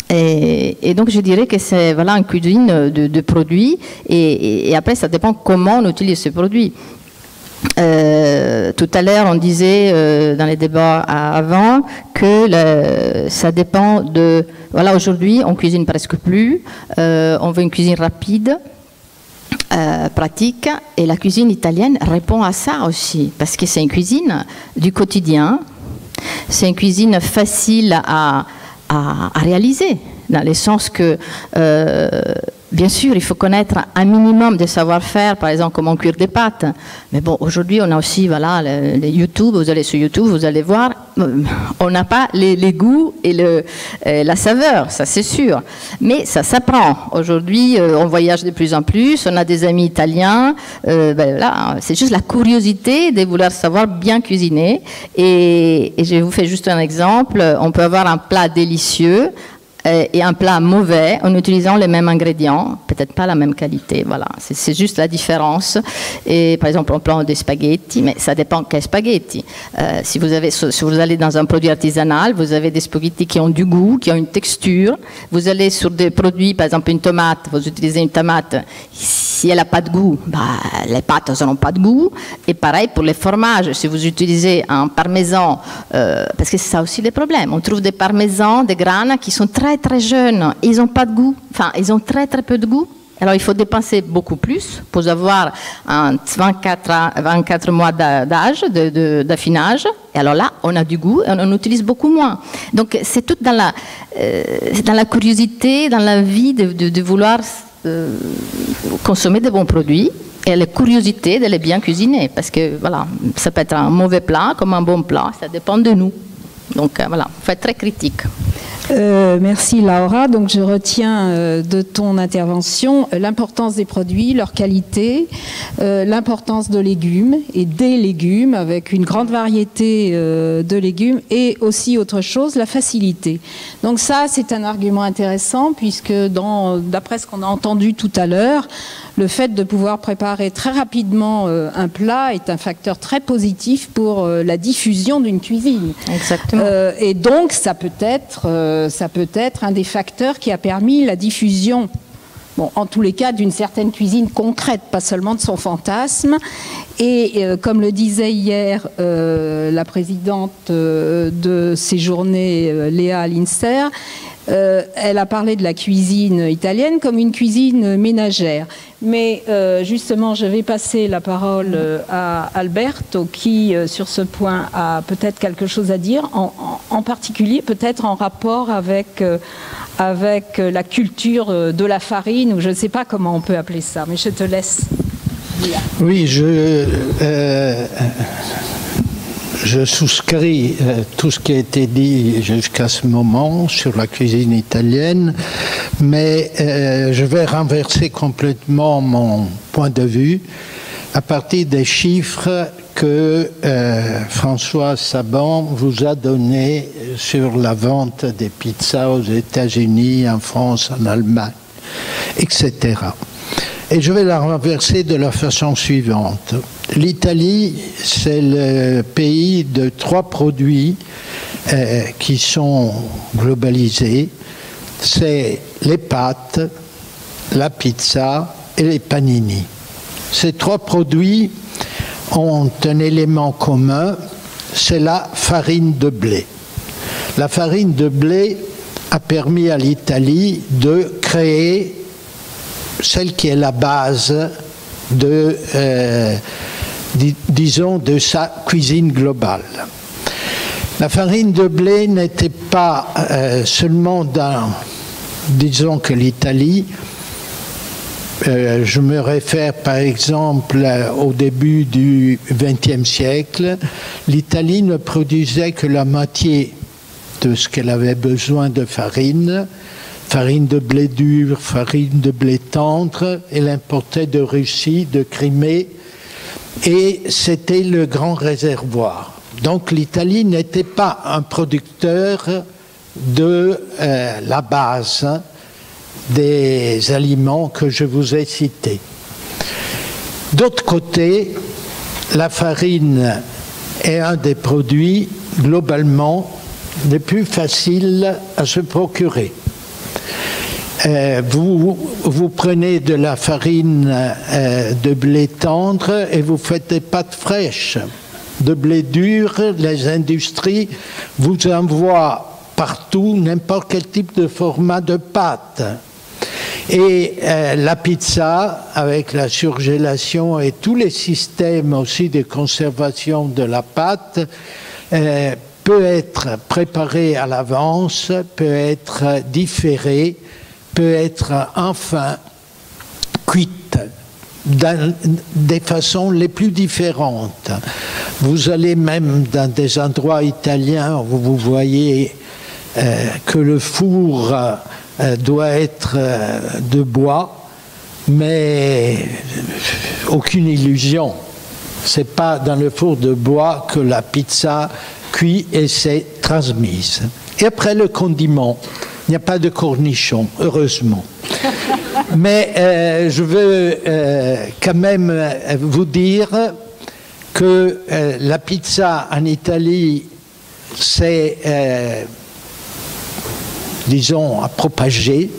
Et donc, je dirais que c'est voilà, une cuisine de produits. Et après, ça dépend comment on utilise ces produits. Tout à l'heure, on disait dans les débats avant que ça dépend de... Voilà, aujourd'hui, on cuisine presque plus. On veut une cuisine rapide, pratique. Et la cuisine italienne répond à ça aussi. Parce que c'est une cuisine du quotidien. C'est une cuisine facile à réaliser, dans le sens que, bien sûr, il faut connaître un minimum de savoir-faire, par exemple, comment cuire des pâtes. Mais bon, aujourd'hui, on a aussi, voilà, les YouTube, vous allez sur YouTube, vous allez voir, on n'a pas les goûts et la saveur, ça c'est sûr. Mais ça s'apprend. Aujourd'hui, on voyage de plus en plus, on a des amis italiens, voilà, c'est juste la curiosité de vouloir savoir bien cuisiner. Et je vous fais juste un exemple, on peut avoir un plat délicieux, et un plat mauvais en utilisant les mêmes ingrédients, peut-être pas la même qualité, voilà, c'est juste la différence. Et par exemple, on prend des spaghettis, mais ça dépend quels spaghettis. Si vous allez dans un produit artisanal, vous avez des spaghettis qui ont du goût, qui ont une texture. Vous allez sur des produits, par exemple une tomate, vous utilisez une tomate, si elle n'a pas de goût, les pâtes n'auront pas de goût. Et pareil pour les fromages, si vous utilisez un parmesan, parce que c'est ça aussi le problème, on trouve des parmesans, des granes qui sont très très jeunes, ils n'ont pas de goût, enfin ils ont très très peu de goût. Alors il faut dépenser beaucoup plus pour avoir un 24 mois d'âge, d'affinage. Et alors là, on a du goût et on en utilise beaucoup moins. Donc c'est tout dans la curiosité, dans l'envie de vouloir consommer de bons produits. Et la curiosité de les bien cuisiner. Parce que voilà, ça peut être un mauvais plat comme un bon plat, ça dépend de nous. Donc voilà, il faut être très critique. Merci Laura. Donc je retiens de ton intervention l'importance des produits, leur qualité, l'importance de légumes et des légumes avec une grande variété de légumes et aussi autre chose, la facilité. Donc ça c'est un argument intéressant puisque d'après ce qu'on a entendu tout à l'heure, le fait de pouvoir préparer très rapidement un plat est un facteur très positif pour la diffusion d'une cuisine. Exactement. Et donc, ça peut être un des facteurs qui a permis la diffusion, bon, en tous les cas, d'une certaine cuisine concrète, pas seulement de son fantasme. Et comme le disait hier la présidente de ces journées, Léa Linster, elle a parlé de la cuisine italienne comme une cuisine ménagère. Mais justement, je vais passer la parole à Alberto qui, sur ce point, a peut-être quelque chose à dire, en particulier peut-être en rapport avec la culture de la farine, ou je ne sais pas comment on peut appeler ça, mais je te laisse dire. Oui, je souscris tout ce qui a été dit jusqu'à ce moment sur la cuisine italienne, mais je vais renverser complètement mon point de vue à partir des chiffres que François Saban vous a donnés sur la vente des pizzas aux États-Unis, en France, en Allemagne, etc. Et je vais la renverser de la façon suivante. L'Italie, c'est le pays de 3 produits qui sont globalisés. C'est les pâtes, la pizza et les panini. Ces 3 produits ont un élément commun, c'est la farine de blé. La farine de blé a permis à l'Italie de créer celle qui est la base de, disons, de sa cuisine globale. La farine de blé n'était pas seulement dans, disons que l'Italie, je me réfère par exemple au début du XXe siècle, l'Italie ne produisait que la moitié de ce qu'elle avait besoin de farine de blé dur, farine de blé tendre, elle importait de Russie, de Crimée, et c'était le grand réservoir. Donc l'Italie n'était pas un producteur de la base des aliments que je vous ai cités. D'autre côté, la farine est un des produits globalement les plus faciles à se procurer. Vous prenez de la farine de blé tendre et vous faites des pâtes fraîches. De blé dur, les industries vous envoient partout n'importe quel type de format de pâte. Et la pizza, avec la surgélation et tous les systèmes aussi de conservation de la pâte, peut être préparée à l'avance, peut être différée, peut être enfin cuite des façons les plus différentes. Vous allez même dans des endroits italiens où vous voyez que le four doit être de bois, mais aucune illusion. C'est pas dans le four de bois que la pizza cuit et s'est transmise. Et après le condiment, il n'y a pas de cornichons, heureusement. Mais je veux quand même vous dire que la pizza en Italie s'est, disons, a propagé,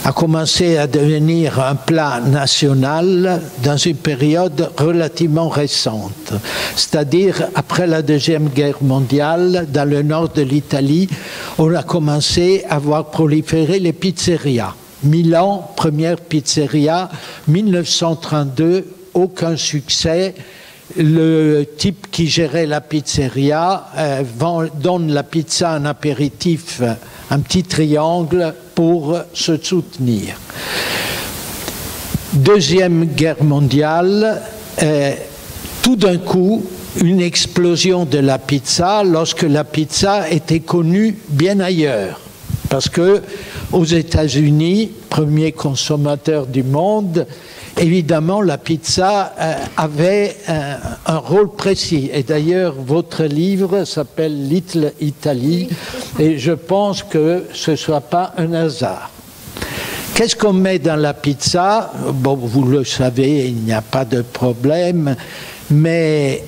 a commencé à devenir un plat national dans une période relativement récente. C'est-à-dire, après la Deuxième Guerre mondiale, dans le nord de l'Italie, on a commencé à voir proliférer les pizzerias. Milan, première pizzeria, 1932, aucun succès. Le type qui gérait la pizzeria donne la pizza en apéritif, un petit triangle pour se soutenir. Deuxième guerre mondiale, tout d'un coup, une explosion de la pizza lorsque la pizza était connue bien ailleurs. Parce que aux États-Unis, premier consommateur du monde, évidemment, la pizza avait un rôle précis. Et d'ailleurs, votre livre s'appelle Little Italy, et je pense que ce ne soit pas un hasard. Qu'est-ce qu'on met dans la pizza? Bon, vous le savez, il n'y a pas de problème. Mais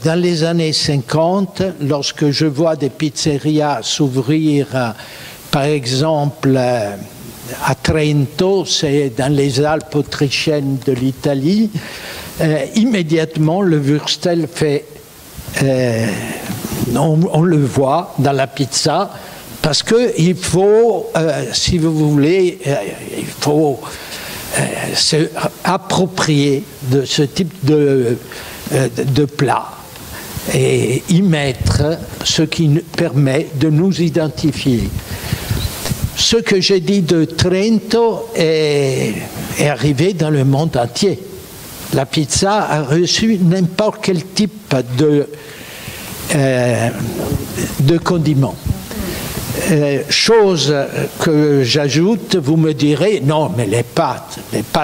dans les années 50, lorsque je vois des pizzerias s'ouvrir, par exemple, à Trento, c'est dans les Alpes autrichiennes de l'Italie, immédiatement le Würstel fait, on le voit dans la pizza, parce qu'il faut, si vous voulez, il faut se approprier de ce type de plat et y mettre ce qui permet de nous identifier. Ce que j'ai dit de Trento est arrivé dans le monde entier. La pizza a reçu n'importe quel type de condiment. Chose que j'ajoute, vous me direz, non, mais les pâtes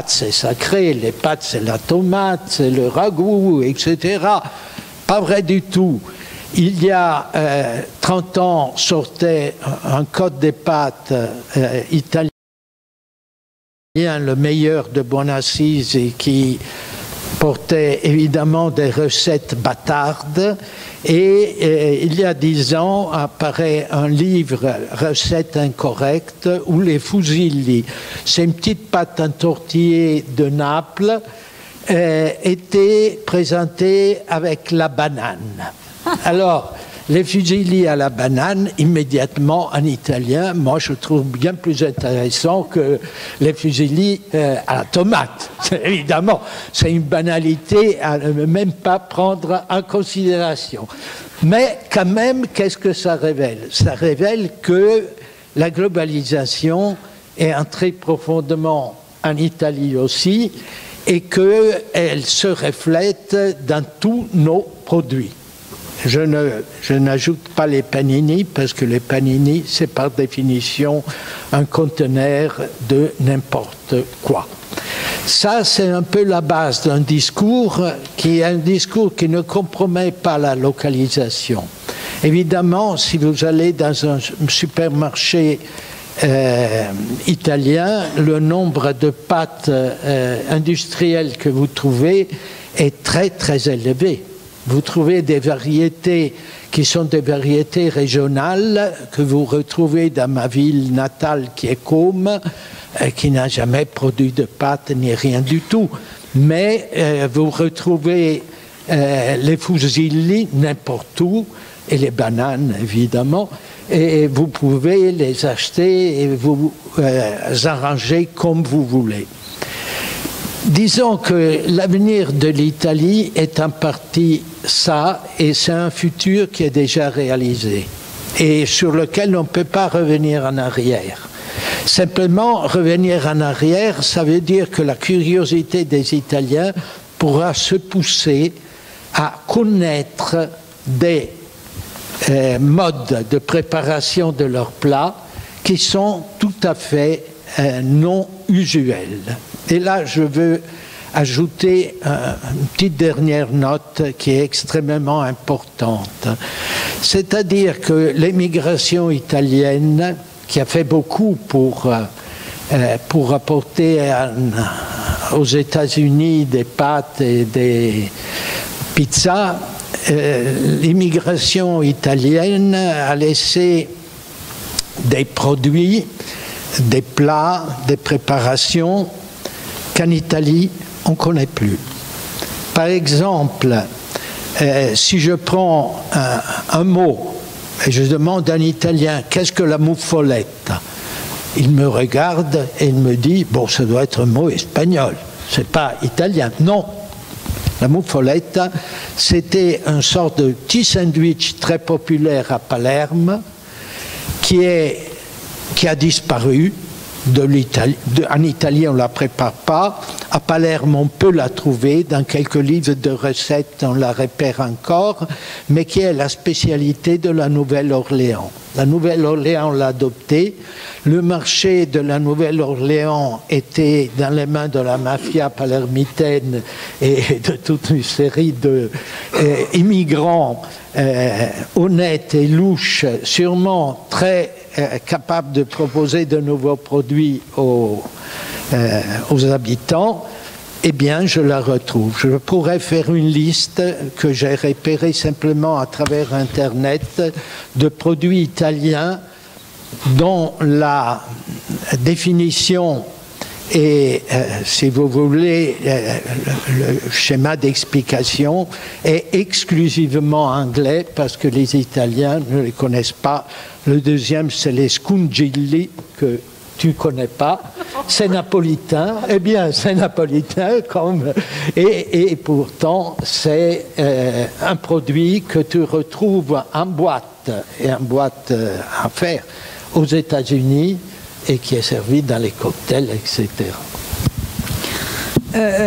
c'est sacré, les pâtes c'est la tomate, c'est le ragoût, etc. Pas vrai du tout. Il y a 30 ans sortait un code des pâtes italien le meilleur de Bonassise et qui portait évidemment des recettes bâtardes. Et il y a 10 ans apparaît un livre Recettes incorrectes ou les fusilli. C'est une petite pâte entortillée de Naples était présentée avec la banane. Alors, les fusilli à la banane, immédiatement en italien, moi je trouve bien plus intéressant que les fusilli à la tomate. Évidemment, c'est une banalité à ne même pas prendre en considération. Mais quand même, qu'est-ce que ça révèle? Ça révèle que la globalisation est entrée profondément en Italie aussi et qu'elle se reflète dans tous nos produits. Je n'ajoute pas les panini parce que les panini, c'est par définition un conteneur de n'importe quoi. Ça, c'est un peu la base d'un discours qui est un discours qui ne compromet pas la localisation. Évidemment, si vous allez dans un supermarché italien, le nombre de pâtes industrielles que vous trouvez est très, très élevé. Vous trouvez des variétés qui sont des variétés régionales que vous retrouvez dans ma ville natale qui est Côme, qui n'a jamais produit de pâtes ni rien du tout. Mais vous retrouvez les fusilli n'importe où, et les bananes évidemment, et vous pouvez les acheter et vous arranger comme vous voulez. Disons que l'avenir de l'Italie est en partie ça, et c'est un futur qui est déjà réalisé, et sur lequel on ne peut pas revenir en arrière. Simplement, revenir en arrière, ça veut dire que la curiosité des Italiens pourra se pousser à connaître des modes de préparation de leurs plats qui sont tout à fait non usuels. Et là, je veux ajouter une petite dernière note qui est extrêmement importante. C'est-à-dire que l'émigration italienne, qui a fait beaucoup pour apporter aux États-Unis des pâtes et des pizzas, l'immigration italienne a laissé des produits, des plats, des préparations qu'en Italie, on ne connaît plus. Par exemple, si je prends un mot et je demande à un Italien « qu'est-ce que la muffoletta ?» Il me regarde et il me dit « bon, ça doit être un mot espagnol, c'est pas italien. » Non, la muffoletta, c'était une sorte de petit sandwich très populaire à Palerme qui a disparu. En Italie, on ne la prépare pas. À Palerme, on peut la trouver. Dans quelques livres de recettes, on la repère encore, mais qui est la spécialité de la Nouvelle-Orléans. La Nouvelle-Orléans l'a adoptée. Le marché de la Nouvelle-Orléans était dans les mains de la mafia palermitaine et de toute une série d'immigrants honnêtes et louches, sûrement très capables de proposer de nouveaux produits aux habitants. Eh bien, je la retrouve. Je pourrais faire une liste que j'ai repérée simplement à travers Internet de produits italiens dont la définition et, si vous voulez, le schéma d'explication est exclusivement anglais parce que les Italiens ne les connaissent pas. Le deuxième, c'est les scungilli, que tu ne connais pas. C'est napolitain. Eh bien, c'est napolitain comme... Et pourtant, c'est un produit que tu retrouves en boîte, et en boîte à faire aux États-Unis, et qui est servi dans les cocktails, etc.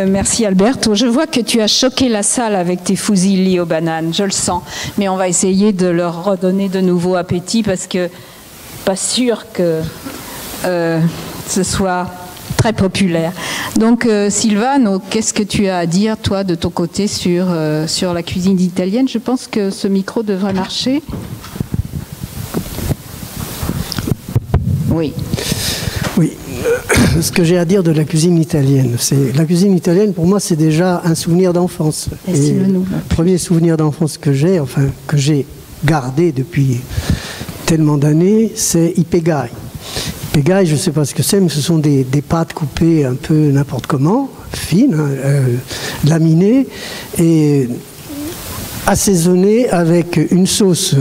Merci Alberto. Je vois que tu as choqué la salle avec tes fusilli aux bananes, je le sens. Mais on va essayer de leur redonner de nouveau appétit parce que pas sûr que ce soit très populaire. Donc Silvano, qu'est-ce que tu as à dire toi de ton côté sur la cuisine italienne? Je pense que ce micro devrait marcher. Oui. Oui, ce que j'ai à dire de la cuisine italienne, c'est la cuisine italienne pour moi c'est déjà un souvenir d'enfance. Et le premier souvenir d'enfance que j'ai gardé depuis tellement d'années, c'est i pegai. I pegai, je ne sais pas ce que c'est, mais ce sont des pâtes coupées un peu n'importe comment, fines, laminées et assaisonnées avec une sauce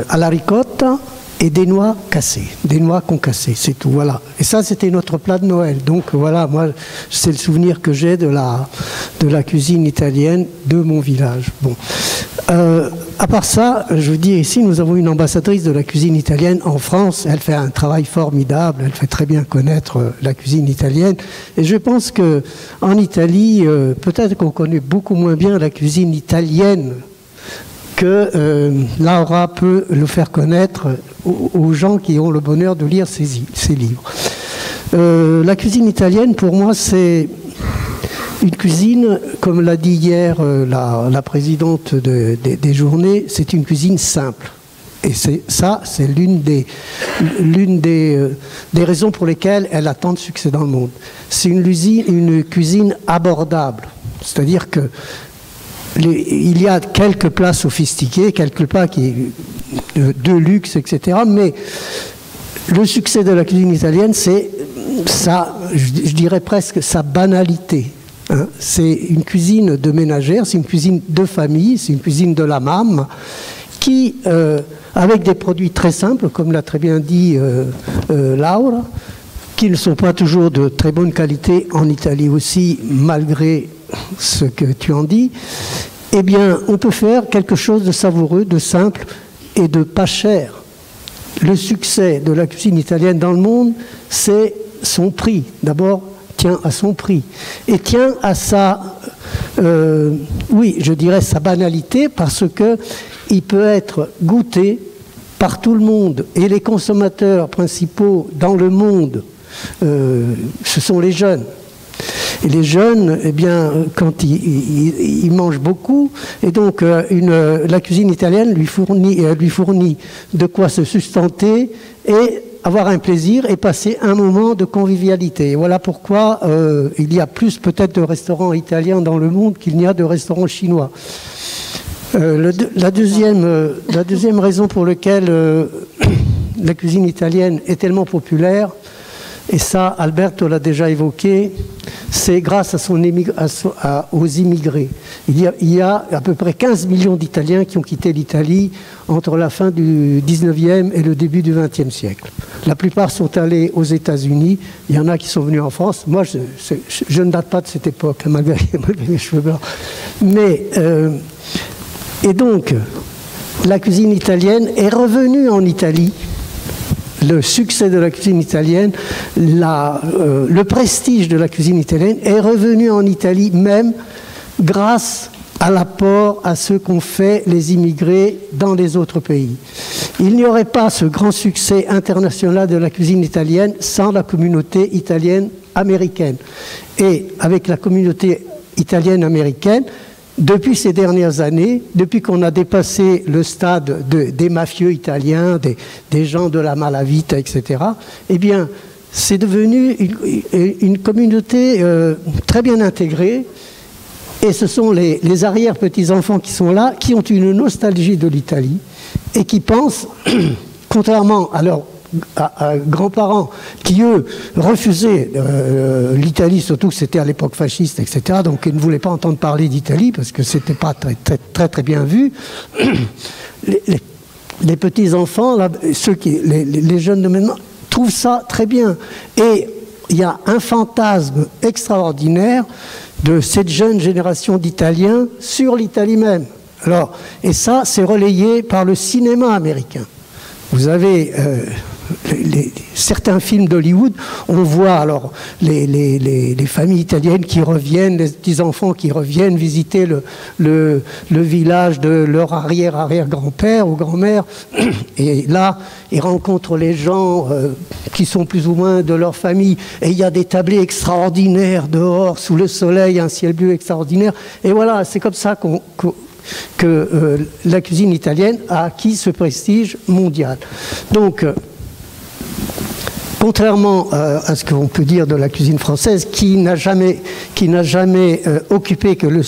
à la ricotta et des noix cassées, des noix concassées, c'est tout, voilà. Et ça, c'était notre plat de Noël. Donc voilà, moi, c'est le souvenir que j'ai de la cuisine italienne de mon village. Bon. À part ça, je veux dire, ici, nous avons une ambassadrice de la cuisine italienne en France. Elle fait un travail formidable, elle fait très bien connaître la cuisine italienne. Et je pense qu'en Italie, peut-être qu'on connaît beaucoup moins bien la cuisine italienne que Laura peut le faire connaître aux gens qui ont le bonheur de lire ses livres. La cuisine italienne, pour moi, c'est une cuisine, comme l'a dit hier la présidente des journées, c'est une cuisine simple. Et c'est l'une des raisons pour lesquelles elle a tant de succès dans le monde. C'est une cuisine abordable. C'est-à-dire que il y a quelques plats sophistiqués, quelques plats de luxe, etc. Mais le succès de la cuisine italienne, c'est je dirais presque sa banalité. Hein. C'est une cuisine de ménagère, c'est une cuisine de famille, c'est une cuisine de la mam, qui, avec des produits très simples, comme l'a très bien dit Laura, qui ne sont pas toujours de très bonne qualité en Italie aussi, malgré ce que tu en dis, eh bien, on peut faire quelque chose de savoureux, de simple et de pas cher. Le succès de la cuisine italienne dans le monde, c'est son prix. D'abord, tient à son prix et tient à sa, oui, je dirais sa banalité, parce que il peut être goûté par tout le monde. Et les consommateurs principaux dans le monde, ce sont les jeunes. Et les jeunes, eh bien, quand ils mangent beaucoup, et donc la cuisine italienne lui fournit de quoi se sustenter et avoir un plaisir et passer un moment de convivialité. Et voilà pourquoi il y a plus peut-être de restaurants italiens dans le monde qu'il n'y a de restaurants chinois. La deuxième raison pour laquelle la cuisine italienne est tellement populaire, et ça, Alberto l'a déjà évoqué, c'est grâce aux immigrés. Il y a à peu près 15 millions d'Italiens qui ont quitté l'Italie entre la fin du 19e et le début du 20e siècle. La plupart sont allés aux États-Unis, il y en a qui sont venus en France. Moi, je ne date pas de cette époque, malgré mes cheveux blancs. Mais, et donc, la cuisine italienne est revenue en Italie. Le succès de la cuisine italienne, le prestige de la cuisine italienne est revenu en Italie même grâce à l'apport à ce qu'ont fait les immigrés dans les autres pays. Il n'y aurait pas ce grand succès international de la cuisine italienne sans la communauté italienne américaine. Et avec la communauté italienne américaine, depuis ces dernières années, depuis qu'on a dépassé le stade des mafieux italiens, des gens de la malavita, etc., eh bien, c'est devenu une communauté très bien intégrée. Et ce sont les arrière-petits-enfants qui sont là, qui ont une nostalgie de l'Italie et qui pensent, contrairement à leurs grands-parents qui, eux, refusaient l'Italie, surtout que c'était à l'époque fasciste, etc., donc ils ne voulaient pas entendre parler d'Italie parce que ce n'était pas très bien vu. Les petits-enfants, les jeunes de maintenant, trouvent ça très bien. Et il y a un fantasme extraordinaire de cette jeune génération d'Italiens sur l'Italie même. Alors, et ça, c'est relayé par le cinéma américain. Vous avez certains films d'Hollywood, on voit alors les familles italiennes qui reviennent, les petits-enfants qui reviennent visiter le village de leur arrière-grand-père ou grand-mère, et là, ils rencontrent les gens qui sont plus ou moins de leur famille, et il y a des tablés extraordinaires dehors, sous le soleil, un ciel bleu extraordinaire, et voilà, c'est comme ça que la cuisine italienne a acquis ce prestige mondial. Donc, contrairement à ce qu'on peut dire de la cuisine française, qui n'a jamais occupé que le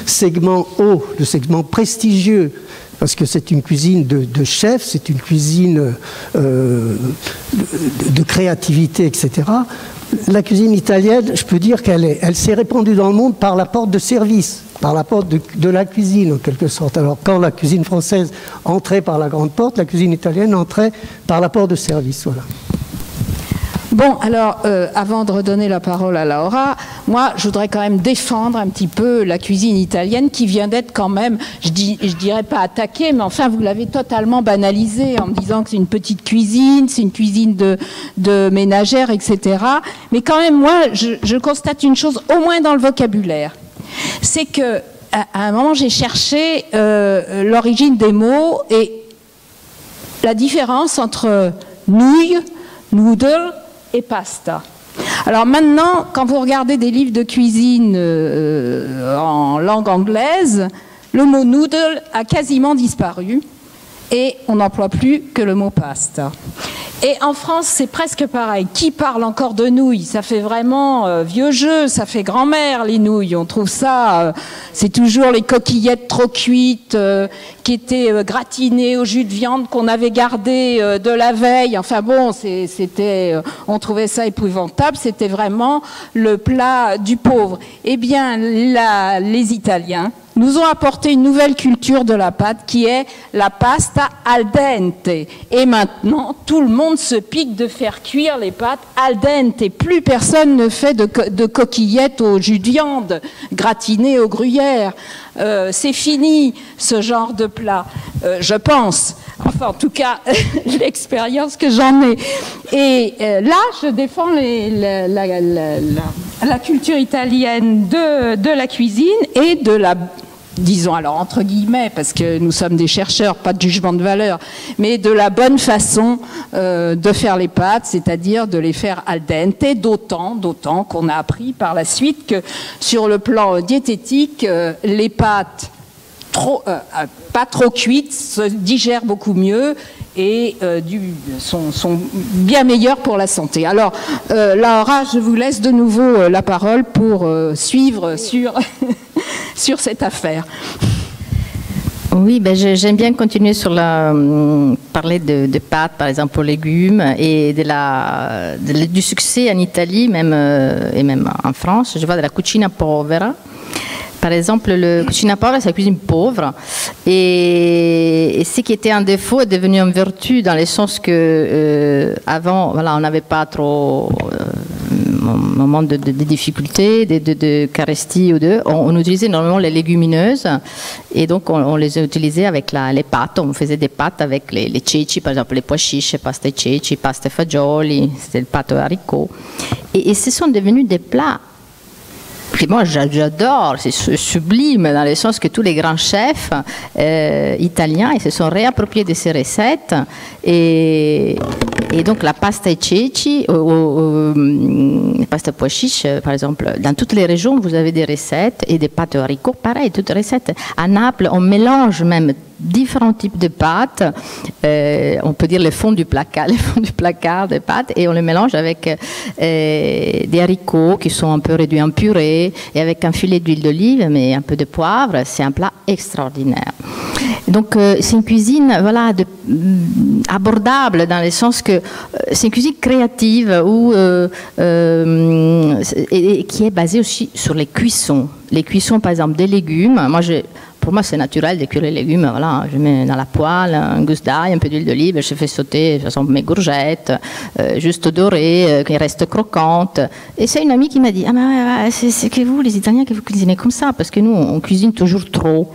segment haut, le segment prestigieux, parce que c'est une cuisine de chef, c'est une cuisine de créativité, etc. La cuisine italienne, je peux dire qu'elle s'est répandue dans le monde par la porte de service, par la porte de la cuisine en quelque sorte. Alors quand la cuisine française entrait par la grande porte, la cuisine italienne entrait par la porte de service. Voilà. Bon, alors, avant de redonner la parole à Laura, moi, je voudrais quand même défendre un petit peu la cuisine italienne qui vient d'être quand même, je dirais pas attaquée, mais enfin, vous l'avez totalement banalisée en me disant que c'est une petite cuisine, c'est une cuisine de ménagère, etc. Mais quand même, moi, je constate une chose, au moins dans le vocabulaire, c'est que à un moment, j'ai cherché l'origine des mots et la différence entre nouilles, noodle et pasta. Alors maintenant, quand vous regardez des livres de cuisine en langue anglaise, le mot noodle a quasiment disparu et on n'emploie plus que le mot pasta. Et en France, c'est presque pareil. Qui parle encore de nouilles? Ça fait vraiment vieux jeu, ça fait grand-mère les nouilles. On trouve ça, c'est toujours les coquillettes trop cuites qui étaient gratinées au jus de viande qu'on avait gardé de la veille. Enfin bon, on trouvait ça épouvantable. C'était vraiment le plat du pauvre. Eh bien, les Italiens nous ont apporté une nouvelle culture de la pâte qui est la pasta al dente. Et maintenant, tout le monde se pique de faire cuire les pâtes al dente. Plus personne ne fait de coquillettes au jus de viande, gratinées au gruyère. C'est fini, ce genre de plat, je pense. Enfin, en tout cas, l'expérience que j'en ai. Et là, je défends la culture italienne de la cuisine et de la, disons alors entre guillemets, parce que nous sommes des chercheurs, pas de jugement de valeur, mais de la bonne façon de faire les pâtes, c'est-à-dire de les faire al dente, d'autant qu'on a appris par la suite que sur le plan diététique, les pâtes pas trop cuites se digèrent beaucoup mieux et sont bien meilleures pour la santé. Alors, Laura, je vous laisse de nouveau la parole pour suivre sur cette affaire. Oui, ben j'aime bien continuer sur parler de pâtes, par exemple, aux légumes, et du succès en Italie, et même en France. Je vois de la cucina povera. Par exemple, le cucina povera, c'est la cuisine pauvre. Et ce qui était un défaut est devenu une vertu dans le sens que avant, voilà, on n'avait pas trop moment de difficultés, de carestie ou on utilisait normalement les légumineuses et donc on les utilisait avec les pâtes. On faisait des pâtes avec les ceci, par exemple les pois chiches, pasta e ceci, pasta e fagioli, c'était le pâte aux haricots. Et ce sont devenus des plats que moi j'adore, c'est sublime dans le sens que tous les grands chefs italiens ils se sont réappropriés de ces recettes et donc la pasta e ceci, la pasta pois chiche par exemple, dans toutes les régions vous avez des recettes et des pâtes aux haricots, pareil, toutes les recettes. À Naples on mélange même différents types de pâtes, on peut dire les fonds du placard de pâtes, et on les mélange avec des haricots qui sont un peu réduits en purée, et avec un filet d'huile d'olive, mais un peu de poivre, c'est un plat extraordinaire. Donc c'est une cuisine abordable dans le sens que c'est une cuisine créative et qui est basée aussi sur les cuissons. Les cuissons par exemple des légumes, pour moi, c'est naturel de cuire les légumes. Voilà, je mets dans la poêle un gousse d'ail, un peu d'huile d'olive, je fais sauter par exemple, mes courgettes, juste dorées, qui restent croquantes. Et c'est une amie qui m'a dit c'est que vous, les Italiens, que vous cuisinez comme ça, parce que nous, on cuisine toujours trop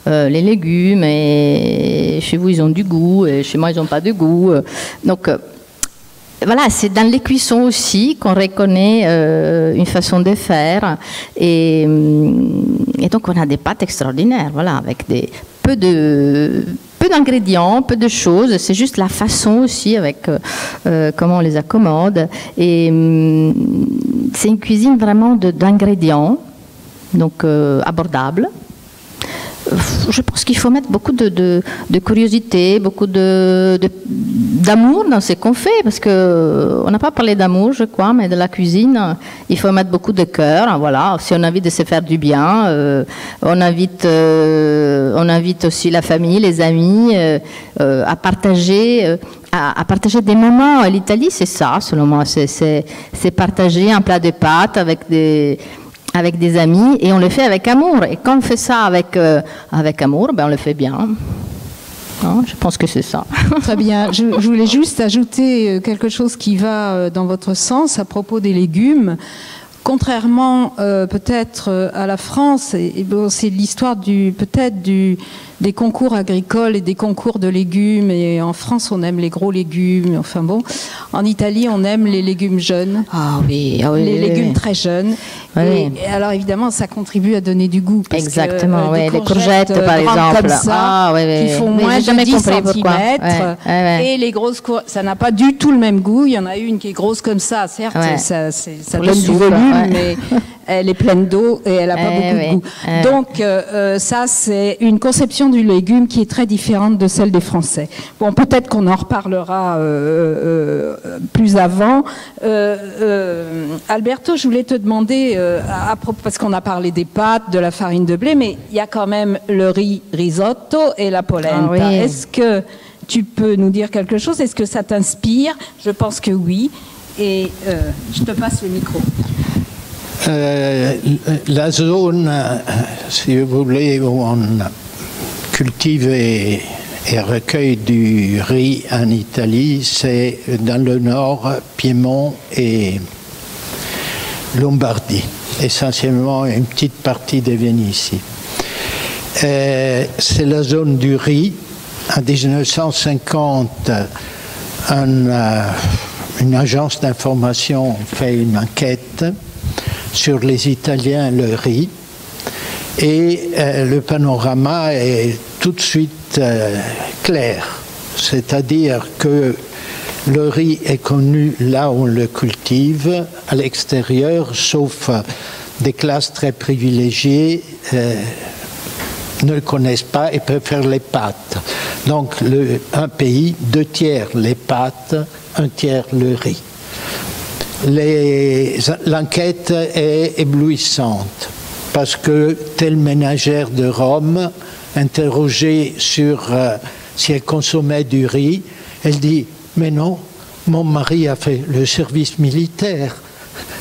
les légumes, et chez vous, ils ont du goût, et chez moi, ils n'ont pas de goût. Donc, voilà, c'est dans les cuissons aussi qu'on reconnaît une façon de faire et donc on a des pâtes extraordinaires, voilà, avec peu d'ingrédients, peu de choses, c'est juste la façon aussi avec comment on les accommode et c'est une cuisine vraiment d'ingrédients, donc abordable. je pense qu'il faut mettre beaucoup de curiosité, beaucoup d'amour dans ce qu'on fait, parce qu'on n'a pas parlé d'amour, je crois, mais de la cuisine, il faut mettre beaucoup de cœur. Voilà. Si on a envie de se faire du bien, on invite aussi la famille, les amis à partager des moments. L'Italie, c'est ça, selon moi, c'est partager un plat de pâtes avec des amis, et on le fait avec amour. Et quand on fait ça avec amour, ben on le fait bien. Non, je pense que c'est ça. Très bien. Je voulais juste ajouter quelque chose qui va dans votre sens à propos des légumes. Contrairement peut-être à la France, et bon, c'est l'histoire des concours agricoles et des concours de légumes. Et en France, on aime les gros légumes. Enfin bon, en Italie, on aime les légumes jeunes. Ah oui, les légumes très jeunes. Oui. Et alors évidemment, ça contribue à donner du goût. Exactement, oui. Les courgettes, par exemple, comme ça, qui font moins de 10 cm. Et les grosses courgettes, ça n'a pas du tout le même goût. Il y en a une qui est grosse comme ça, certes, ça donne du volume, mais elle est pleine d'eau et elle n'a pas beaucoup de goût. Donc ça, c'est une conception du légume qui est très différente de celle des Français. Bon, peut-être qu'on en reparlera plus avant. Alberto, je voulais te demander, à propos, parce qu'on a parlé des pâtes, de la farine de blé, mais il y a quand même le riz risotto et la polenta. Ah, oui. Est-ce que tu peux nous dire quelque chose? Est-ce que ça t'inspire? Je pense que oui. Et je te passe le micro. La zone, si vous voulez, où on cultive et recueille du riz en Italie, c'est dans le nord, Piémont et Lombardie, essentiellement une petite partie de Vénétie. C'est la zone du riz. En 1950, une agence d'information fait une enquête sur les Italiens, le riz, et le panorama est tout de suite clair. C'est-à-dire que le riz est connu là où on le cultive, à l'extérieur, sauf des classes très privilégiées ne le connaissent pas et peuvent faire les pâtes. Donc un pays, 2 tiers les pâtes, 1 tiers le riz. L'enquête est éblouissante parce que telle ménagère de Rome, interrogée sur si elle consommait du riz, elle dit « Mais non, mon mari a fait le service militaire. »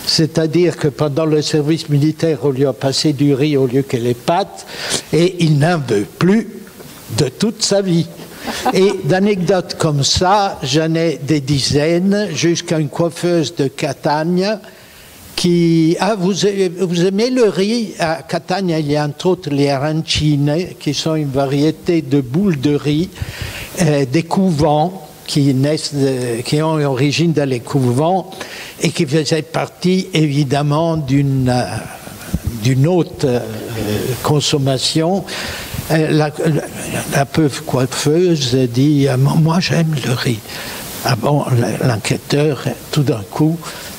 C'est-à-dire que pendant le service militaire, on lui a passé du riz au lieu que les pâtes, et il n'en veut plus de toute sa vie. Et d'anecdotes comme ça, j'en ai des dizaines, jusqu'à une coiffeuse de Catania qui... Ah, vous aimez le riz? À Catania, il y a entre autres les arancine, qui sont une variété de boules de riz, des couvents qui ont une origine dans les couvents et qui faisaient partie évidemment d'une haute consommation. La pauvre coiffeuse dit « Moi j'aime le riz ». Ah bon, l'enquêteur tout d'un coup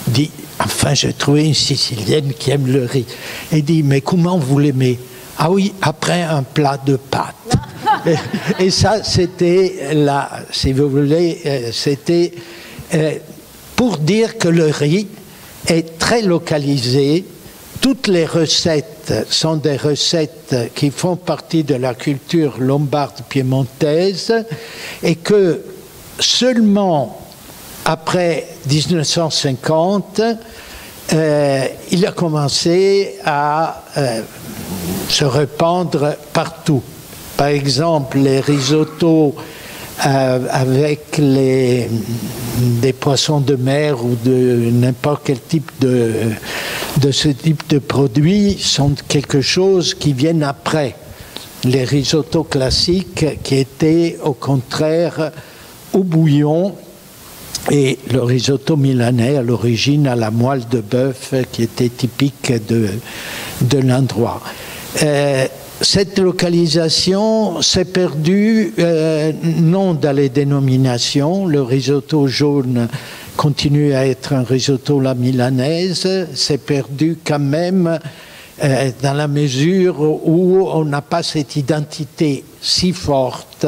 dit « Enfin j'ai trouvé une Sicilienne qui aime le riz ». Et dit « Mais comment vous l'aimez » ? « Ah oui, après un plat de pâtes ». Et ça, c'était si vous voulez, c'était pour dire que le riz est très localisé. Toutes les recettes sont des recettes qui font partie de la culture lombarde piémontaise et que seulement après 1950, il a commencé à se répandre partout. Par exemple, les risottos avec des poissons de mer ou de n'importe quel type de ce type de produits sont quelque chose qui viennent après. Les risottos classiques qui étaient au contraire au bouillon, et le risotto milanais à l'origine à la moelle de bœuf qui était typique de l'endroit. Cette localisation s'est perdue non dans les dénominations. Le risotto jaune continue à être un risotto à la milanaise. C'est perdu quand même dans la mesure où on n'a pas cette identité si forte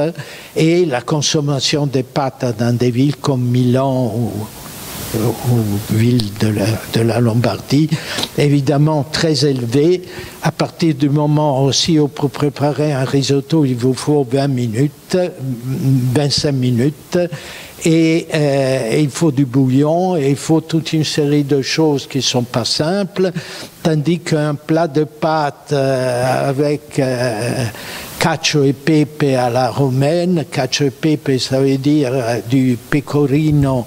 et la consommation des pâtes dans des villes comme Milan ou villes de la Lombardie, évidemment très élevée. À partir du moment aussi où pour préparer un risotto, il vous faut 20 minutes, 25 minutes, et il faut du bouillon, et il faut toute une série de choses qui ne sont pas simples, tandis qu'un plat de pâtes avec cacio e pepe à la romaine. Cacio e pepe, ça veut dire du pecorino,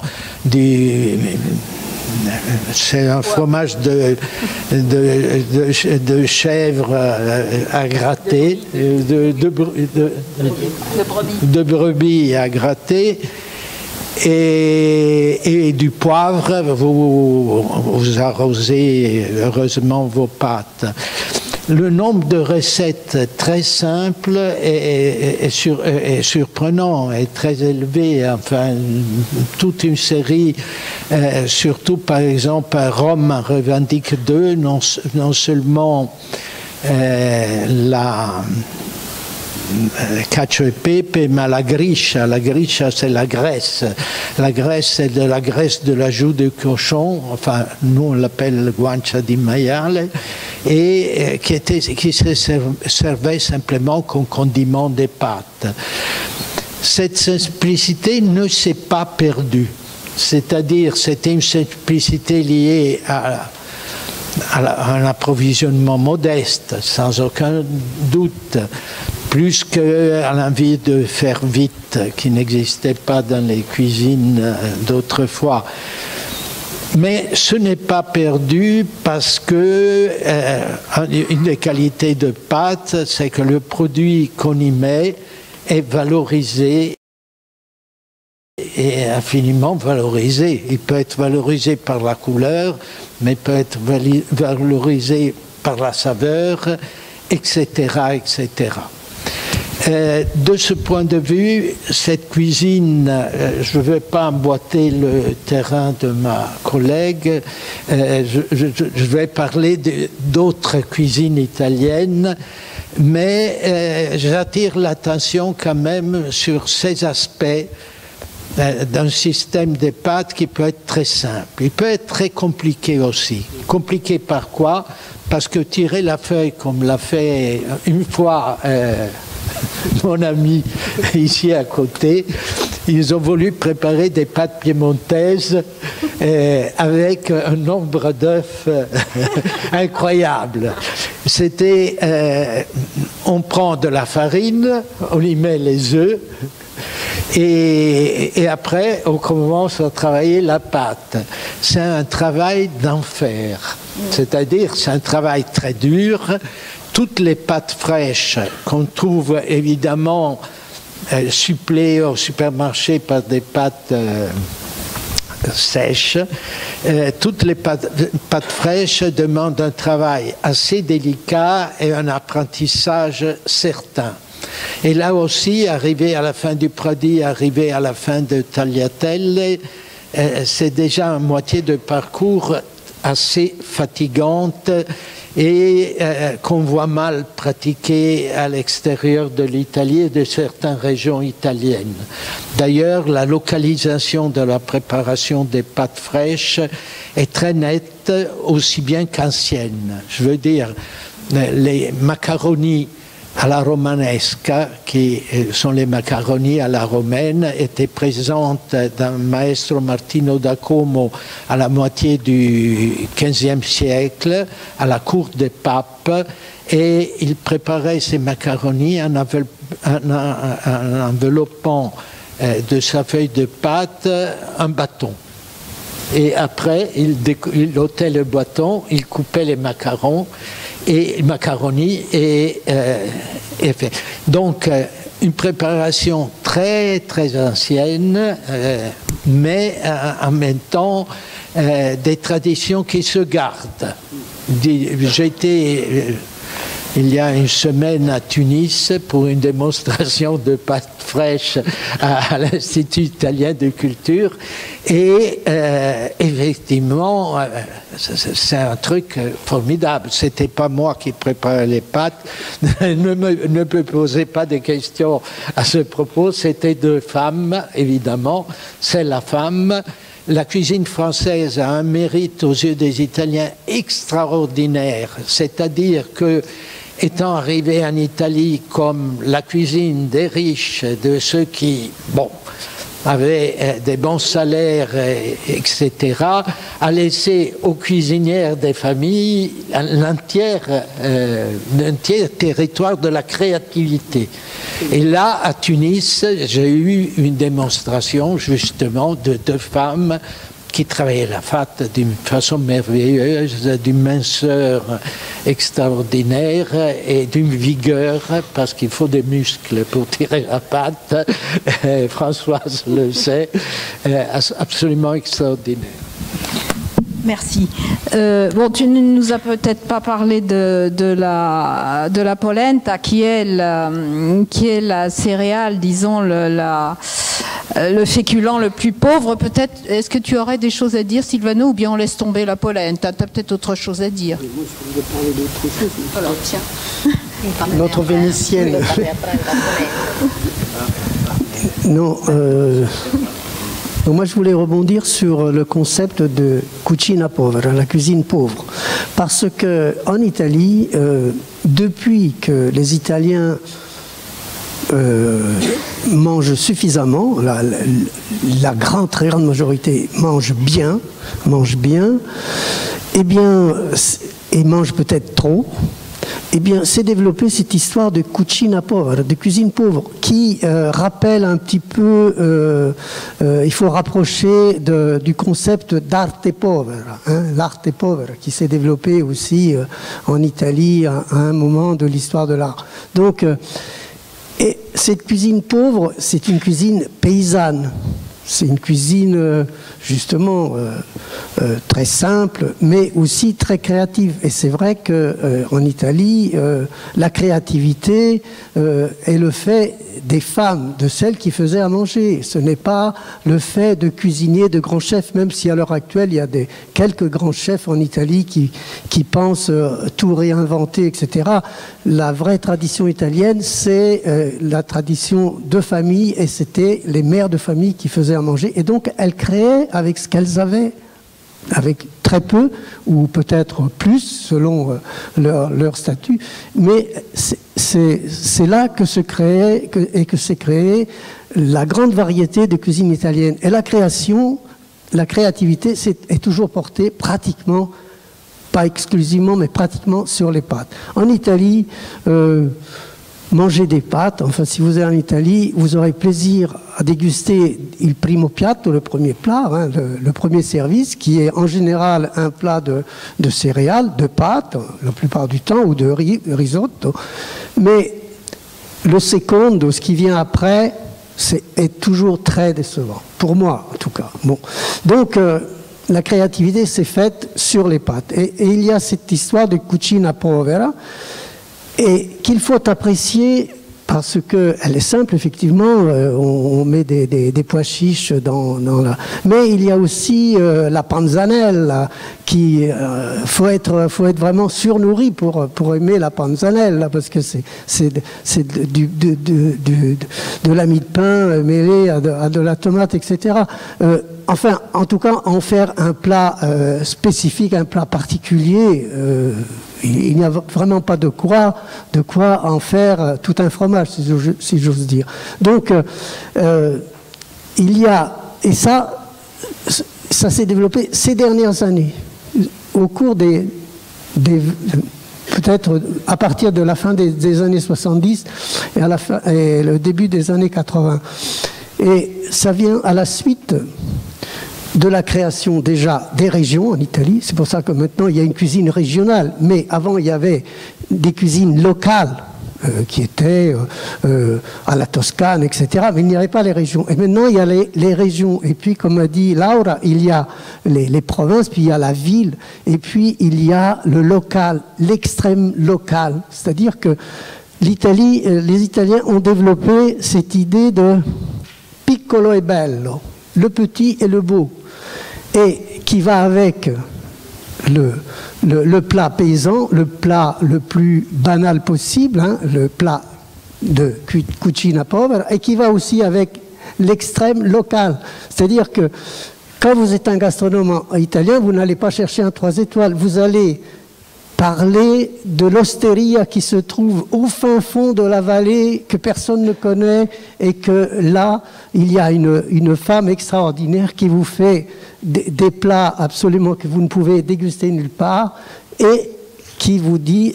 c'est un fromage de chèvre à gratter, de brebis à gratter, et du poivre. Vous arrosez heureusement vos pâtes. Le nombre de recettes très simples est surprenant, est très élevé. Enfin, toute une série, surtout par exemple Rome revendique deux, non seulement la cacio e pepe, mais la griscia. La griscia, c'est la graisse. La graisse, c'est de la graisse de la joue de cochon, enfin, nous on l'appelle guancia di maiale, et qui se servait simplement comme condiment des pâtes. Cette simplicité ne s'est pas perdue. C'est-à-dire, c'était une simplicité liée à un approvisionnement modeste, sans aucun doute, plus qu'à l'envie de faire vite, qui n'existait pas dans les cuisines d'autrefois. Mais ce n'est pas perdu parce que une des qualités de pâte, c'est que le produit qu'on y met est valorisé et infiniment valorisé. Il peut être valorisé par la couleur, mais peut être valorisé par la saveur, etc., etc. De ce point de vue, cette cuisine, je ne vais pas emboîter le terrain de ma collègue, je vais parler d'autres cuisines italiennes, mais j'attire l'attention quand même sur ces aspects d'un système de pâtes qui peut être très simple. Il peut être très compliqué aussi. Compliqué par quoi? Parce que tirer la feuille comme l'a fait une fois mon ami ici à côté, ils ont voulu préparer des pâtes piémontaises avec un nombre d'œufs incroyable. C'était, on prend de la farine, on y met les œufs, et après, on commence à travailler la pâte. C'est un travail d'enfer. C'est-à-dire, c'est un travail très dur. Toutes les pâtes fraîches qu'on trouve évidemment suppléées au supermarché par des pâtes sèches, toutes les pâtes fraîches demandent un travail assez délicat et un apprentissage certain. Et là aussi, arriver à la fin du produit, arriver à la fin de tagliatelle, c'est déjà une moitié de parcours assez fatigante et qu'on voit mal pratiquer à l'extérieur de l'Italie et de certaines régions italiennes. D'ailleurs, la localisation de la préparation des pâtes fraîches est très nette, aussi bien qu'ancienne. Je veux dire, les macaronis à la romanesca, qui sont les macaronis à la romaine, étaient présentes dans Maestro Martino da Como à la moitié du XVe siècle, à la cour des papes, et il préparait ces macaronis en enveloppant de sa feuille de pâte un bâton. Et après, il ôtait le bâton, il coupait les macarons, et macaroni et fait. Donc une préparation très très ancienne, mais en même temps des traditions qui se gardent. J'ai été il y a une semaine à Tunis pour une démonstration de pâtes fraîches à l'Institut italien de culture. Et effectivement, c'est un truc formidable. C'était pas moi qui préparais les pâtes. Ne me posez pas de questions à ce propos. C'était deux femmes, évidemment. C'est la femme. La cuisine française a un mérite aux yeux des Italiens extraordinaire. C'est-à-dire que, étant arrivé en Italie comme la cuisine des riches, de ceux qui, avaient des bons salaires, etc., a laissé aux cuisinières des familles l'entier territoire de la créativité. Et là, à Tunis, j'ai eu une démonstration justement de deux femmes qui travaillaient la pâte d'une façon merveilleuse, d'une minceur extraordinaire et d'une vigueur, parce qu'il faut des muscles pour tirer la pâte. Françoise le sait, absolument extraordinaire. Merci. Tu ne nous as peut-être pas parlé de la polenta, qui est la céréale, disons, le féculent le plus pauvre. Peut-être, est-ce que tu aurais des choses à dire, Silvano, ou bien on laisse tomber la polenta? Tu as peut-être autre chose à dire. Moi, je voulais parler d'autre chose. Alors, tiens. Notre vénitienne. Non, donc moi je voulais rebondir sur le concept de cucina povera, la cuisine pauvre. Parce qu'en Italie, depuis que les Italiens mangent suffisamment, la très grande majorité mange bien, et mange peut-être trop, eh bien, s'est développée cette histoire de cucina povera, de cuisine pauvre, qui rappelle un petit peu, il faut rapprocher du concept d'arte povera, l'arte povera, qui s'est développé aussi en Italie à un moment de l'histoire de l'art. Donc, et cette cuisine pauvre, c'est une cuisine paysanne. C'est une cuisine justement très simple, mais aussi très créative. Et c'est vrai qu'en Italie, la créativité est le fait des femmes, de celles qui faisaient à manger. Ce n'est pas le fait de cuisiniers, de grands chefs, même si à l'heure actuelle, il y a quelques grands chefs en Italie qui pensent tout réinventer, etc. La vraie tradition italienne, c'est la tradition de famille, et c'était les mères de famille qui faisaient à manger. Et donc, elles créaient avec ce qu'elles avaient, avec très peu, ou peut-être plus, selon leur statut. Mais c'est là que s'est créée la grande variété de cuisine italienne. Et la créativité est toujours portée pratiquement, pas exclusivement, mais pratiquement sur les pâtes. En Italie, manger des pâtes, enfin si vous êtes en Italie, vous aurez plaisir à déguster il primo piatto, le premier plat, le premier service, qui est en général un plat de céréales, de pâtes, la plupart du temps, ou de risotto. Mais le secondo, ce qui vient après, est toujours très décevant, pour moi en tout cas. Bon. Donc, la créativité s'est faite sur les pâtes. Et il y a cette histoire de cucina povera, et qu'il faut apprécier parce qu'elle est simple, effectivement, on met des pois chiches dans la... Mais il y a aussi la panzanella, qui faut être vraiment surnourri pour aimer la panzanella, parce que c'est de la mie de pain mêlée à de la tomate, etc. Enfin, en tout cas, en faire un plat spécifique, un plat particulier, il n'y a vraiment pas de quoi en faire tout un fromage, si j'ose dire. Donc, il y a, et ça s'est développé ces dernières années, au cours peut-être à partir de la fin des années 70 et le début des années 80. Et ça vient à la suite de la création déjà des régions en Italie. C'est pour ça que maintenant il y a une cuisine régionale, mais avant il y avait des cuisines locales qui étaient à la Toscane, etc. Mais il n'y avait pas les régions. Et maintenant, il y a les régions. Et puis, comme a dit Laura, il y a les provinces, puis il y a la ville, et puis il y a le local, l'extrême local. C'est-à-dire que les Italiens ont développé cette idée de piccolo e bello, le petit et le beau, et qui va avec le plat paysan, le plat le plus banal possible, hein, le plat de cucina povera, et qui va aussi avec l'extrême local. C'est-à-dire que quand vous êtes un gastronome italien, vous n'allez pas chercher un 3 étoiles, vous allez parler de l'osteria qui se trouve au fin fond de la vallée, que personne ne connaît, et que là, il y a une femme extraordinaire qui vous fait des plats absolument que vous ne pouvez déguster nulle part, et qui vous dit,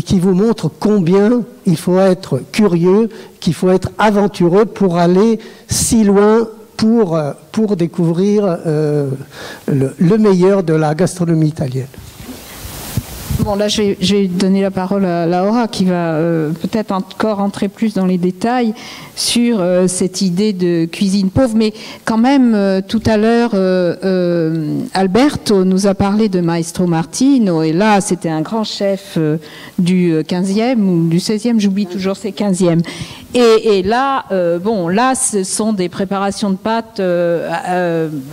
qui vous montre combien il faut être curieux, qu'il faut être aventureux pour aller si loin pour découvrir le meilleur de la gastronomie italienne. Bon, là, je vais donner la parole à Laura qui va peut-être encore entrer plus dans les détails sur cette idée de cuisine pauvre. Mais quand même, tout à l'heure, Alberto nous a parlé de Maestro Martino. Et là, c'était un grand chef du 15e ou du 16e, j'oublie toujours, c'est 15e. Et là, bon, là, ce sont des préparations de pâtes,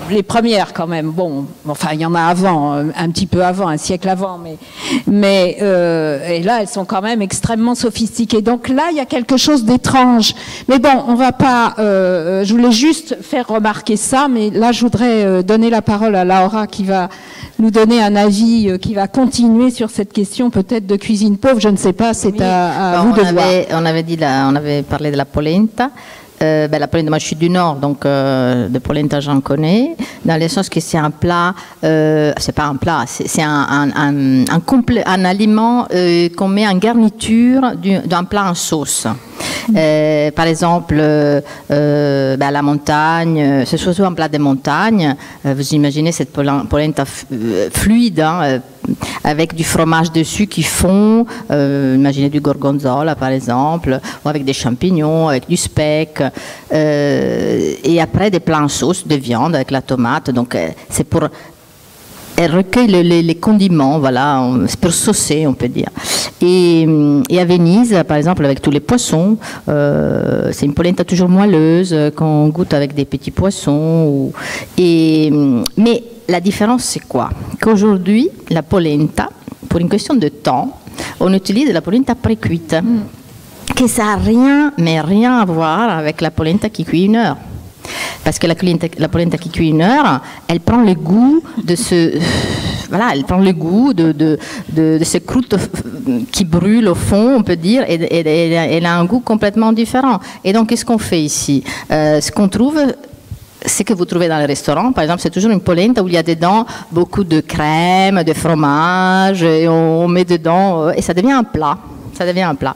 les premières quand même. Bon, enfin, il y en a avant, un petit peu avant, un siècle avant, mais et là, elles sont quand même extrêmement sophistiquées. Donc là, il y a quelque chose d'étrange. Mais bon, on va pas. Je voulais juste faire remarquer ça, mais là, je voudrais donner la parole à Laura qui va nous donner un avis, qui va continuer sur cette question peut-être de cuisine pauvre. Je ne sais pas, c'est à vous de voir. On avait parlé de la polenta. La polenta, moi je suis du Nord, donc de polenta j'en connais, dans le sens que c'est un plat, c'est pas un plat, c'est un aliment qu'on met en garniture d'un plat en sauce. Par exemple, à la montagne, c'est surtout un plat de montagne. Vous imaginez cette polenta fluide, hein, avec du fromage dessus qui fond. Imaginez du gorgonzola par exemple, ou avec des champignons, avec du speck. Et après des plats en sauce de viande avec la tomate. Donc c'est pour... Elle recueille les condiments, voilà, c'est pour saucer, on peut dire. Et à Venise, par exemple, avec tous les poissons, c'est une polenta toujours moelleuse, qu'on goûte avec des petits poissons. Mais la différence, c'est quoi? Qu'aujourd'hui, la polenta, pour une question de temps, on utilise la polenta pré-cuite. Que ça n'a rien à voir avec la polenta qui cuit 1 heure. Parce que la polenta qui cuit 1 heure, elle prend le goût de ce... Voilà, elle prend le goût de ces croûtes qui brûlent au fond, on peut dire, et elle a un goût complètement différent. Et donc, qu'est-ce qu'on fait ici? Ce qu'on trouve... Ce que vous trouvez dans les restaurants, par exemple, c'est toujours une polenta où il y a dedans beaucoup de crème, de fromage, et on met dedans, et ça devient un plat. Ça devient un plat.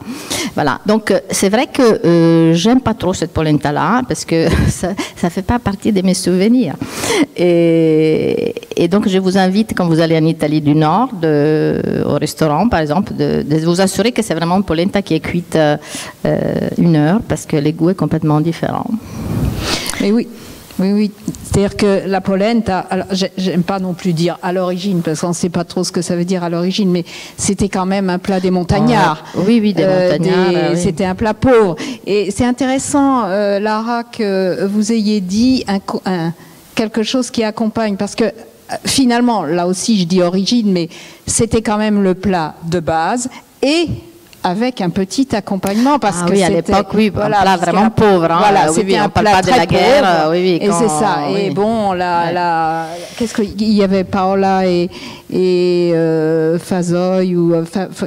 Voilà. Donc, c'est vrai que j'aime pas trop cette polenta-là, parce que ça fait pas partie de mes souvenirs. Et donc, je vous invite, quand vous allez en Italie du Nord, au restaurant, par exemple, de vous assurer que c'est vraiment une polenta qui est cuite 1 heure, parce que le goût est complètement différent. Mais oui. Oui, c'est-à-dire que la polenta, alors j'aime pas non plus dire à l'origine, parce qu'on ne sait pas trop ce que ça veut dire à l'origine, mais c'était quand même un plat des montagnards. Oui, des montagnards. Oui. C'était un plat pauvre. Et c'est intéressant, Lara, que vous ayez dit quelque chose qui accompagne, parce que finalement, là aussi je dis origine, mais c'était quand même le plat de base, et avec un petit accompagnement, parce que oui, à l'époque, oui, voilà, un plat vraiment pauvre. Hein, voilà, c'était un plat de la guerre. Oui, et c'est ça. Oui. Et bon, qu'est-ce qu'il y avait? Paola et Fazoy ou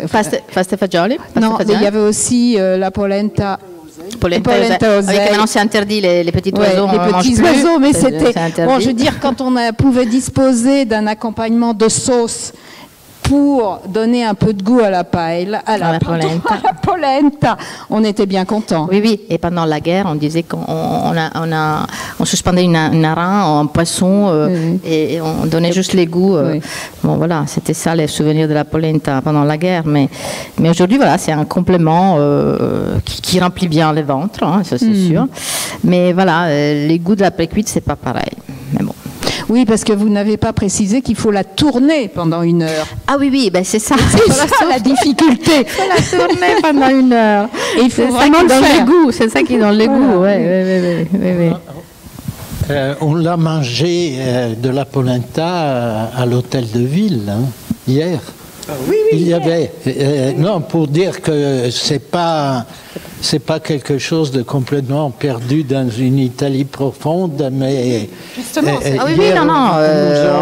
Faste fagioli? Non, mais il y avait aussi la polenta. Polenta oseille. Maintenant, c'est interdit, les petits oiseaux. Les petits oiseaux, mais c'était... Bon, je veux dire, quand on pouvait disposer d'un accompagnement de sauce pour donner un peu de goût à la paella, à la polenta. On était bien contents. Oui, oui. Et pendant la guerre, on disait on suspendait une harin en poisson et on donnait juste les goûts. Oui. Bon, voilà, c'était ça les souvenirs de la polenta pendant la guerre. Mais aujourd'hui, voilà, c'est un complément qui remplit bien le ventre, hein, ça c'est sûr. Mais voilà, les goûts de la précuite, c'est pas pareil. Mais bon. Oui, parce que vous n'avez pas précisé qu'il faut la tourner pendant 1 heure. Ah oui, oui, ben c'est ça. C'est ça la difficulté. Il faut la tourner pendant 1 heure. Et il faut c'est vraiment ça qui le est dans faire. l'égout. C'est ça qui est dans l'égout. Oui. On l'a mangé de la polenta à l'hôtel de ville hier. Oui, Il y avait non, pour dire que c'est pas quelque chose de complètement perdu dans une Italie profonde, mais Justement, Ah oui, non,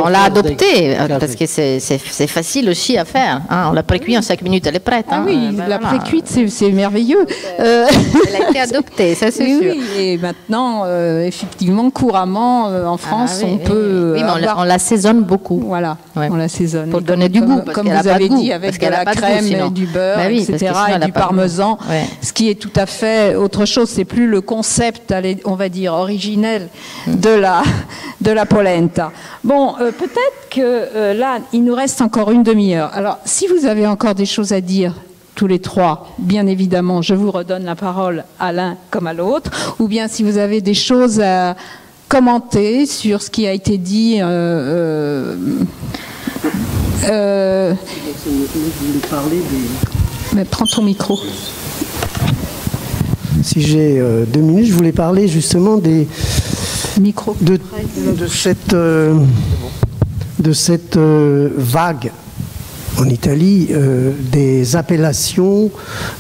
on l'a adopté parce que c'est facile aussi à faire. Hein. On l'a précuit en 5 minutes, elle est prête. Ah hein. oui, la précuite, c'est merveilleux. Elle a été adoptée, ça c'est sûr. Oui, et maintenant, effectivement, couramment, en France, on peut Oui, mais avoir... on l'assaisonne beaucoup. Voilà, Ouais. on l'assaisonne. Pour donner du goût, parce comme qu'elle a vous pas avez de goût, dit, avec parce de qu'elle a la pas de goût, crème sinon. et du beurre, Bah oui, parce que etc., sinon, elle et a du pas de goût. parmesan, Ouais. ce qui est tout à fait autre chose. C'est plus le concept, on va dire, originel de la polenta. Bon, peut-être que là, il nous reste encore une demi-heure. Alors, si vous avez encore des choses à dire, tous les trois, bien évidemment, je vous redonne la parole à l'un comme à l'autre, ou bien si vous avez des choses à commenter sur ce qui a été dit. Mais prends ton micro. Si j'ai 2 minutes, je voulais parler justement Micro. de cette vague en Italie des appellations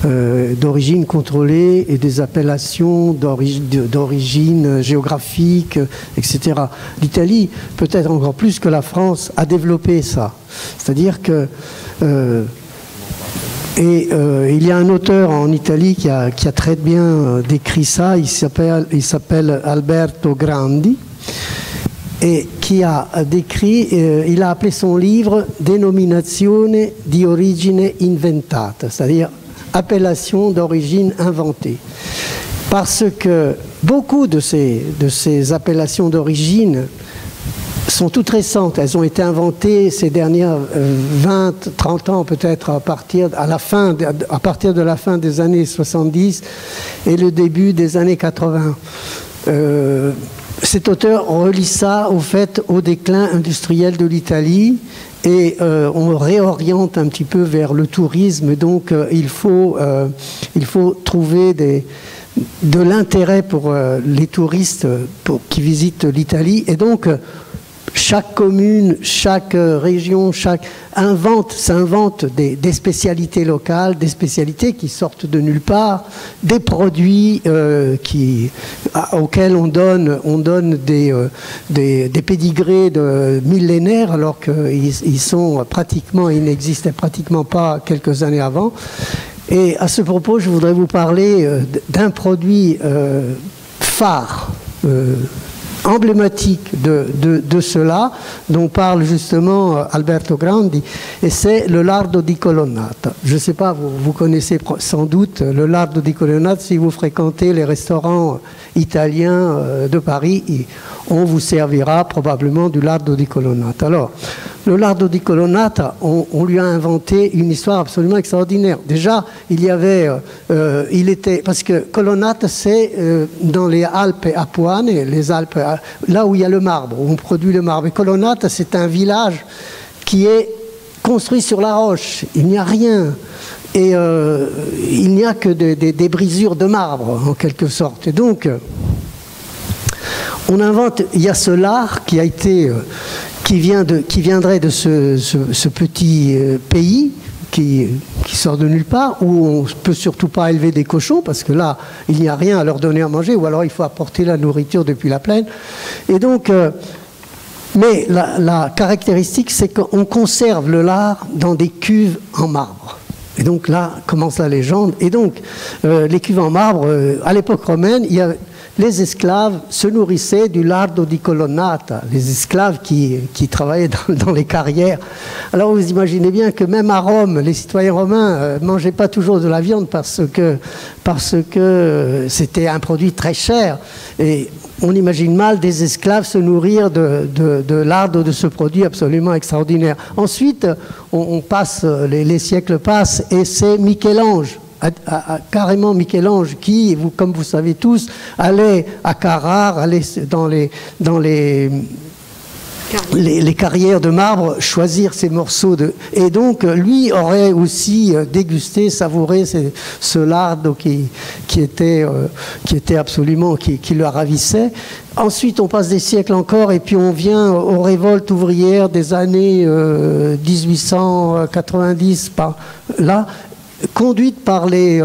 d'origine contrôlée et des appellations d'origine géographique, etc. L'Italie, peut-être encore plus que la France, a développé ça. C'est-à-dire que il y a un auteur en Italie qui a très bien décrit ça, il s'appelle Alberto Grandi, et qui a décrit, il a appelé son livre Denominazione di origine inventata, c'est-à-dire appellation d'origine inventée. Parce que beaucoup de ces appellations d'origine sont toutes récentes. Elles ont été inventées ces dernières 20, 30 ans peut-être à partir de la fin des années 70 et le début des années 80. Cet auteur relie ça au déclin industriel de l'Italie et on réoriente un petit peu vers le tourisme. Donc il faut trouver de l'intérêt pour les touristes qui visitent l'Italie. Et donc chaque commune, chaque région, s'invente des spécialités locales, des spécialités qui sortent de nulle part, des produits auxquels on donne des pédigrés de millénaires alors ils n'existaient pratiquement pas quelques années avant. Et à ce propos, je voudrais vous parler d'un produit phare, emblématique de cela, dont parle justement Alberto Grandi, et c'est le lardo di Colonnata. Je ne sais pas, vous connaissez sans doute le lardo di Colonnata si vous fréquentez les restaurants italiens de Paris, on vous servira probablement du lardo di Colonnata. Alors, le lardo di Colonnata, on lui a inventé une histoire absolument extraordinaire. Déjà, parce que Colonnata, c'est dans les Alpes Apuane, les Alpes, là où il y a le marbre, où on produit le marbre. Et Colonnata, c'est un village qui est construit sur la roche. Il n'y a rien. Et il n'y a que des brisures de marbre, en quelque sorte. Et donc, on invente, il y a ce lard qui viendrait de ce petit pays qui sort de nulle part, où on ne peut surtout pas élever des cochons, parce que là, il n'y a rien à leur donner à manger, ou alors il faut apporter la nourriture depuis la plaine. Et donc, mais la caractéristique, c'est qu'on conserve le lard dans des cuves en marbre. Et donc là commence la légende. Et donc, les cuves en marbre, à l'époque romaine, il les esclaves se nourrissaient du lardo di colonnata, les esclaves qui travaillaient dans les carrières. Alors vous imaginez bien que même à Rome, les citoyens romains ne mangeaient pas toujours de la viande parce que c'était un produit très cher. Et on imagine mal des esclaves se nourrir de lardo, de ce produit absolument extraordinaire. Ensuite, on passe, les siècles passent, et c'est Michel-Ange, carrément Michel-Ange, qui, comme vous savez tous, allait à Carrare, allait dans les carrières de marbre, choisir ces morceaux et donc lui aurait aussi dégusté, savouré ce lardo qui était absolument, qui le ravissait. Ensuite, on passe des siècles encore, et puis on vient aux révoltes ouvrières des années 1890, par là, conduite par les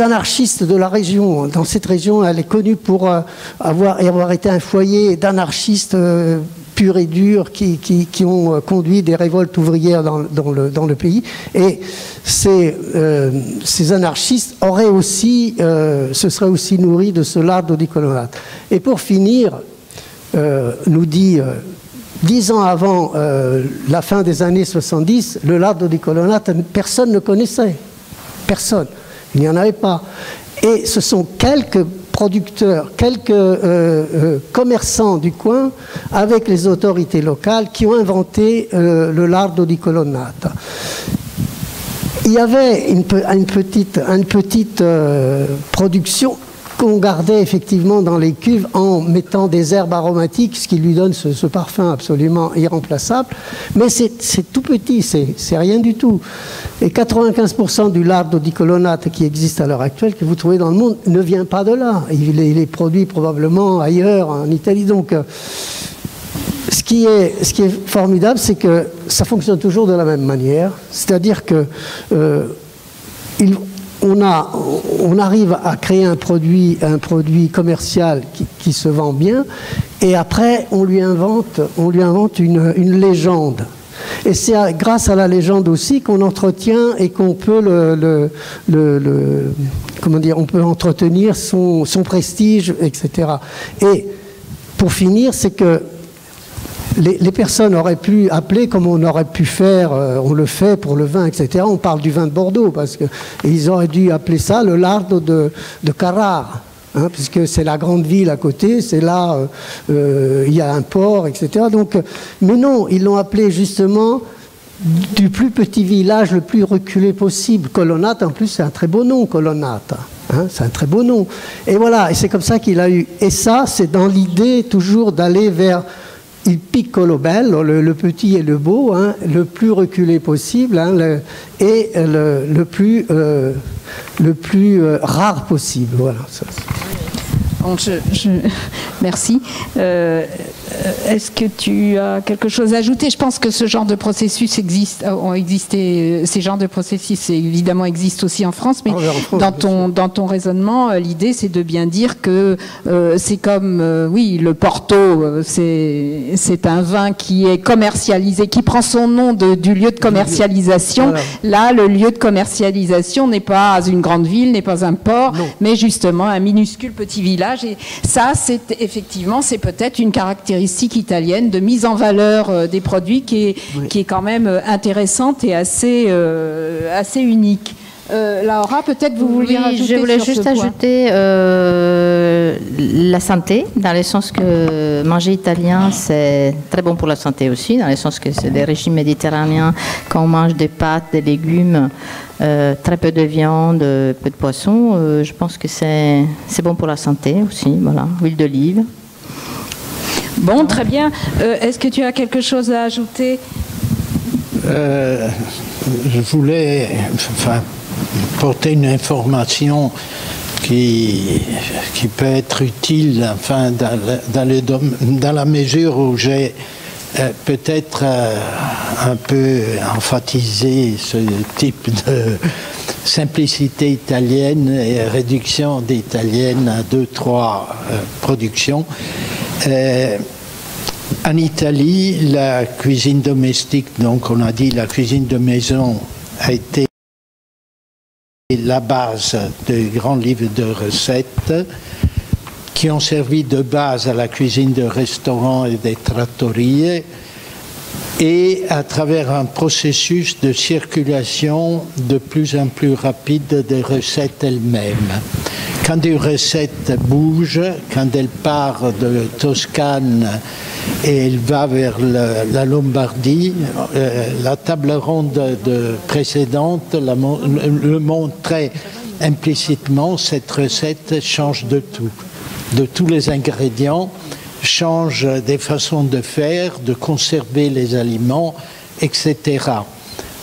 anarchistes de la région. Dans cette région, elle est connue pour avoir été un foyer d'anarchistes purs et durs qui ont conduit des révoltes ouvrières dans le pays. Et ces anarchistes auraient aussi, se seraient aussi nourris de ce lardo di colonnata. Et pour finir, nous dit... 10 ans avant la fin des années 70, le lardo di colonnata, personne ne connaissait. Personne. Il n'y en avait pas. Et ce sont quelques producteurs, quelques commerçants du coin, avec les autorités locales, qui ont inventé le lardo di colonnata. Il y avait une petite production qu'on gardait effectivement dans les cuves en mettant des herbes aromatiques, ce qui lui donne ce parfum absolument irremplaçable. Mais c'est tout petit, c'est rien du tout. Et 95% du lardo di colonnata qui existe à l'heure actuelle, que vous trouvez dans le monde, ne vient pas de là. Il est produit probablement ailleurs, en Italie. Donc, ce qui est formidable, c'est que ça fonctionne toujours de la même manière. C'est-à-dire que on arrive à créer un produit commercial qui se vend bien, et après on lui invente une légende. Et c'est grâce à la légende aussi qu'on entretient et qu'on peut on peut entretenir son prestige, etc. Et pour finir, c'est que les personnes auraient pu appeler, comme on aurait pu faire, on le fait pour le vin, etc. On parle du vin de Bordeaux, parce qu'ils auraient dû appeler ça le lardo de Carrare, hein, puisque c'est la grande ville à côté, c'est là, il y a un port, etc. Donc, mais non, ils l'ont appelé justement du plus petit village le plus reculé possible. Colonnata, en plus, c'est un très beau nom, Colonnata. Hein, c'est un très beau nom. Et voilà, et c'est comme ça qu'il a eu. Et ça, c'est dans l'idée toujours d'aller vers il piccolo bello, le petit et le beau, hein, le plus reculé possible, hein, et le plus rare possible. Voilà. Bon, merci. Est-ce que tu as quelque chose à ajouter? Je pense que ce genre de processus ces genres de processus évidemment existent aussi en France, mais dans ton raisonnement, l'idée c'est de bien dire que c'est comme, oui, le Porto, c'est un vin qui est commercialisé, qui prend son nom du lieu de commercialisation. Voilà. Là, le lieu de commercialisation n'est pas une grande ville, n'est pas un port, non, mais justement un minuscule petit village. Et ça, c'est effectivement, c'est peut-être une caractéristique italienne de mise en valeur des produits qui est quand même intéressante et assez unique. Laura, peut-être vous vouliez rajouter. Je voulais juste ajouter la santé, dans le sens que manger italien, c'est très bon pour la santé aussi, dans le sens que c'est des régimes méditerranéens, quand on mange des pâtes, des légumes, très peu de viande, peu de poisson, je pense que c'est bon pour la santé aussi, voilà, huile d'olive. Bon, très bien. Est-ce que tu as quelque chose à ajouter? Je voulais porter une information qui peut être utile, enfin, dans la mesure où j'ai peut-être un peu emphatisé ce type de simplicité italienne et réduction d'italienne à 2-3 productions. En Italie, la cuisine domestique, donc on a dit la cuisine de maison, a été la base de grands livres de recettes. qui ont servi de base à la cuisine de restaurants et des trattorias, et à travers un processus de circulation de plus en plus rapide des recettes elles-mêmes. Quand une recette bouge, quand elle part de Toscane et elle va vers la Lombardie, la table ronde précédente le montrait implicitement. Cette recette change de tout, de tous les ingrédients, change des façons de faire, de conserver les aliments, etc.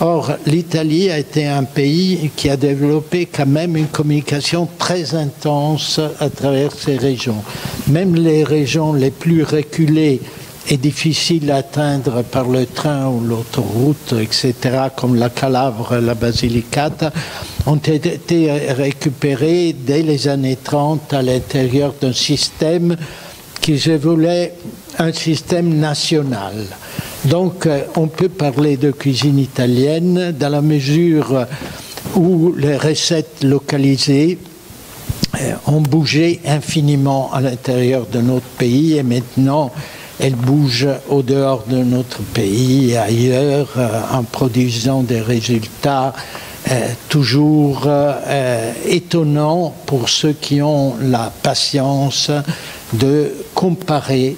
Or, l'Italie a été un pays qui a développé quand même une communication très intense à travers ces régions. Même les régions les plus reculées et difficiles à atteindre par le train ou l'autoroute, etc., comme la Calabre, la Basilicata, ont été récupérées dès les années 30 à l'intérieur d'un système qui se voulait un système national. Donc, on peut parler de cuisine italienne dans la mesure où les recettes localisées ont bougé infiniment à l'intérieur de notre pays et maintenant elles bougent au dehors de notre pays et ailleurs en produisant des résultats toujours étonnants pour ceux qui ont la patience de comparer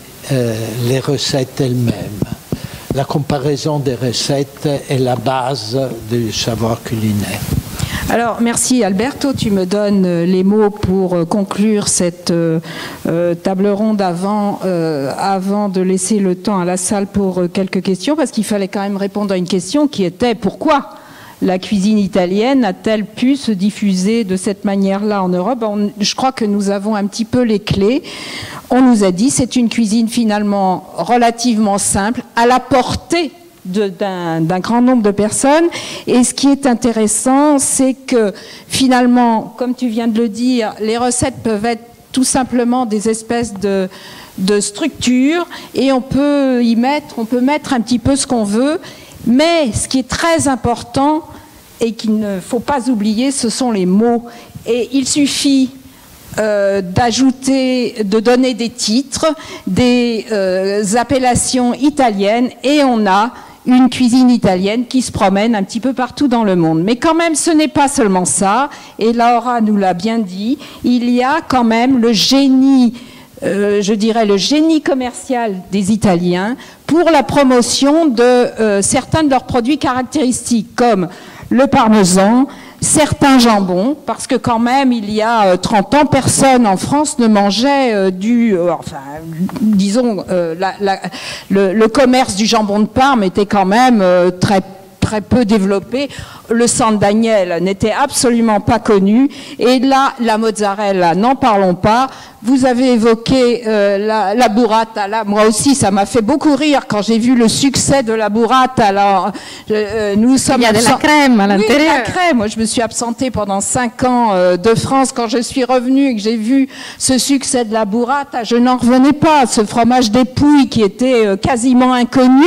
les recettes elles-mêmes. La comparaison des recettes est la base du savoir culinaire. Alors, merci Alberto, tu me donnes les mots pour conclure cette table ronde avant de laisser le temps à la salle pour quelques questions, parce qu'il fallait quand même répondre à une question qui était pourquoi la cuisine italienne a-t-elle pu se diffuser de cette manière-là en Europe? Je crois que nous avons un petit peu les clés. On nous a dit c'est une cuisine finalement relativement simple, à la portée d'un grand nombre de personnes. Et ce qui est intéressant, c'est que finalement, comme tu viens de le dire, les recettes peuvent être tout simplement des espèces de structures et on peut mettre un petit peu ce qu'on veut. Mais ce qui est très important et qu'il ne faut pas oublier, ce sont les mots. Et il suffit de donner des titres, des appellations italiennes, et on a une cuisine italienne qui se promène un petit peu partout dans le monde. Mais quand même, ce n'est pas seulement ça, et Laura nous l'a bien dit, il y a quand même le génie, je dirais le génie commercial des Italiens pour la promotion de certains de leurs produits caractéristiques, comme le parmesan, certains jambons, parce que quand même, il y a 30 ans, personne en France ne mangeait le commerce du jambon de Parme était quand même très peu développé. Le San Daniel n'était absolument pas connu. Et là, la mozzarella, n'en parlons pas. Vous avez évoqué la burrata. Là, moi aussi, ça m'a fait beaucoup rire quand j'ai vu le succès de la burrata. Alors, nous sommes. Il y a de la crème à l'intérieur. Oui, de la crème. Moi, je me suis absentée pendant 5 ans de France. Quand je suis revenue et que j'ai vu ce succès de la burrata, je n'en revenais pas. Ce fromage dépouille qui était quasiment inconnu.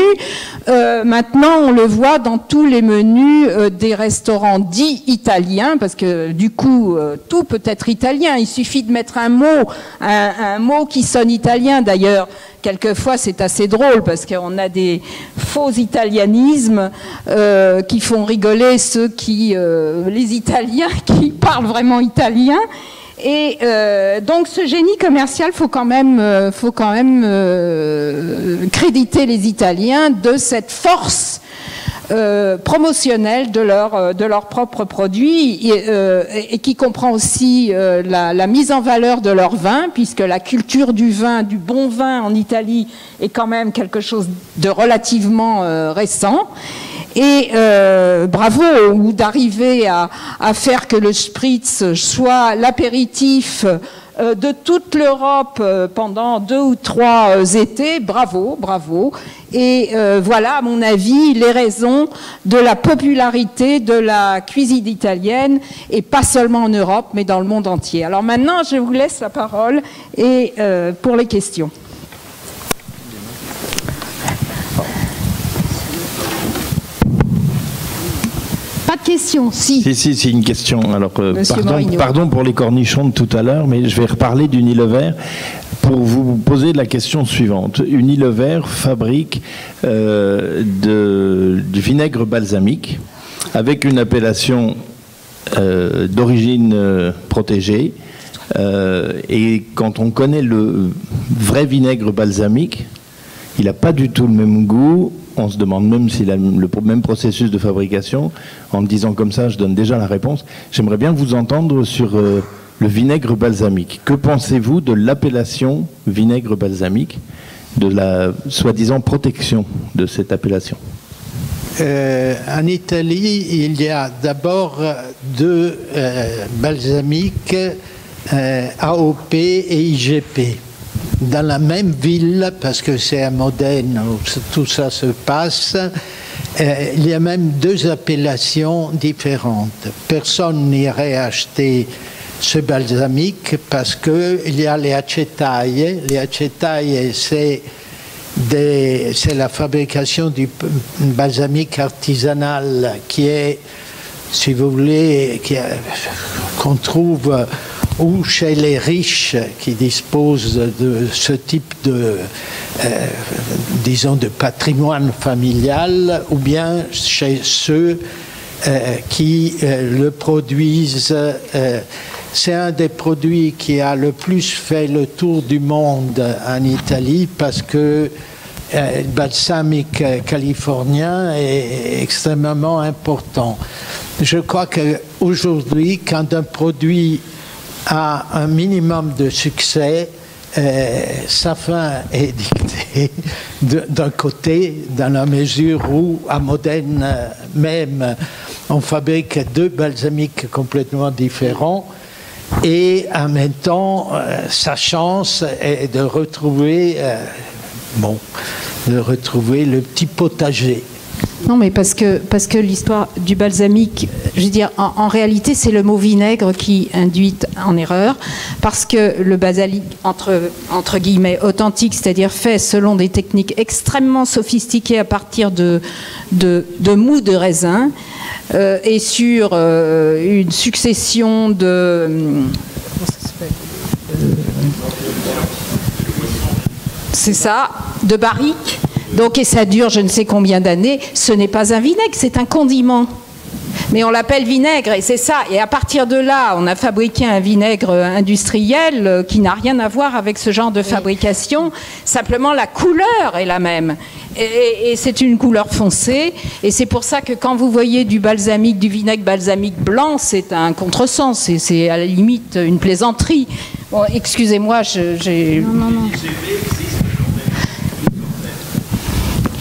Maintenant, on le voit dans tous les menus des restaurants dits italiens, parce que du coup, tout peut être italien. Il suffit de mettre un mot qui sonne italien. D'ailleurs, quelquefois, c'est assez drôle, parce qu'on a des faux italianismes qui font rigoler les Italiens qui parlent vraiment italien. Et donc ce génie commercial, faut quand même créditer les Italiens de cette force promotionnelle de leurs propres produits et qui comprend aussi la mise en valeur de leur vin, puisque la culture du vin, du bon vin en Italie est quand même quelque chose de relativement récent. Et bravo, ou d'arriver à faire que le spritz soit l'apéritif de toute l'Europe pendant 2 ou 3 étés. Bravo, bravo. Et voilà, à mon avis, les raisons de la popularité de la cuisine italienne, et pas seulement en Europe, mais dans le monde entier. Alors maintenant, je vous laisse la parole et pour les questions. Pas de question, si. Si, c'est une question. Alors, Morigno. pardon pour les cornichons de tout à l'heure, mais je vais reparler d'Unilever pour vous poser la question suivante. Unilever fabrique du vinaigre balsamique avec une appellation d'origine protégée. Et quand on connaît le vrai vinaigre balsamique, il n'a pas du tout le même goût. On se demande même s'il a le même processus de fabrication. En me disant comme ça, je donne déjà la réponse. J'aimerais bien vous entendre sur le vinaigre balsamique. Que pensez-vous de l'appellation vinaigre balsamique, de la soi-disant protection de cette appellation? En Italie, il y a d'abord deux balsamiques, AOP et IGP. Dans la même ville, parce que c'est à Modène où tout ça se passe, il y a même deux appellations différentes. Personne n'irait acheter ce balsamique parce qu'il y a les acetaie. Les acetaie, c'est la fabrication du balsamique artisanal qui est, si vous voulez, qu'on trouve ou chez les riches qui disposent de ce type de, disons, de patrimoine familial, ou bien chez ceux qui le produisent. C'est un des produits qui a le plus fait le tour du monde en Italie parce que le balsamique californien est extrêmement important. Je crois qu'aujourd'hui, quand un produit a un minimum de succès, sa fin est dictée d'un côté, dans la mesure où, à Modène même, on fabrique deux balsamiques complètement différents, et en même temps, sa chance est de retrouver, le petit potager. Non, mais parce que l'histoire du balsamique, je veux dire, en réalité, c'est le mot vinaigre qui induit en erreur, parce que le balsamique, entre guillemets, authentique, c'est-à-dire fait selon des techniques extrêmement sophistiquées à partir de mou de raisin, et sur une succession de... comment ça s'appelle ? C'est ça, de barriques. Donc, et ça dure je ne sais combien d'années. Ce n'est pas un vinaigre, c'est un condiment. Mais on l'appelle vinaigre, et c'est ça. Et à partir de là, on a fabriqué un vinaigre industriel qui n'a rien à voir avec ce genre de fabrication. Simplement, la couleur est la même. Et c'est une couleur foncée. Et c'est pour ça que quand vous voyez du vinaigre balsamique blanc, c'est un contresens. C'est à la limite une plaisanterie. Bon, excusez-moi, j'ai... Non.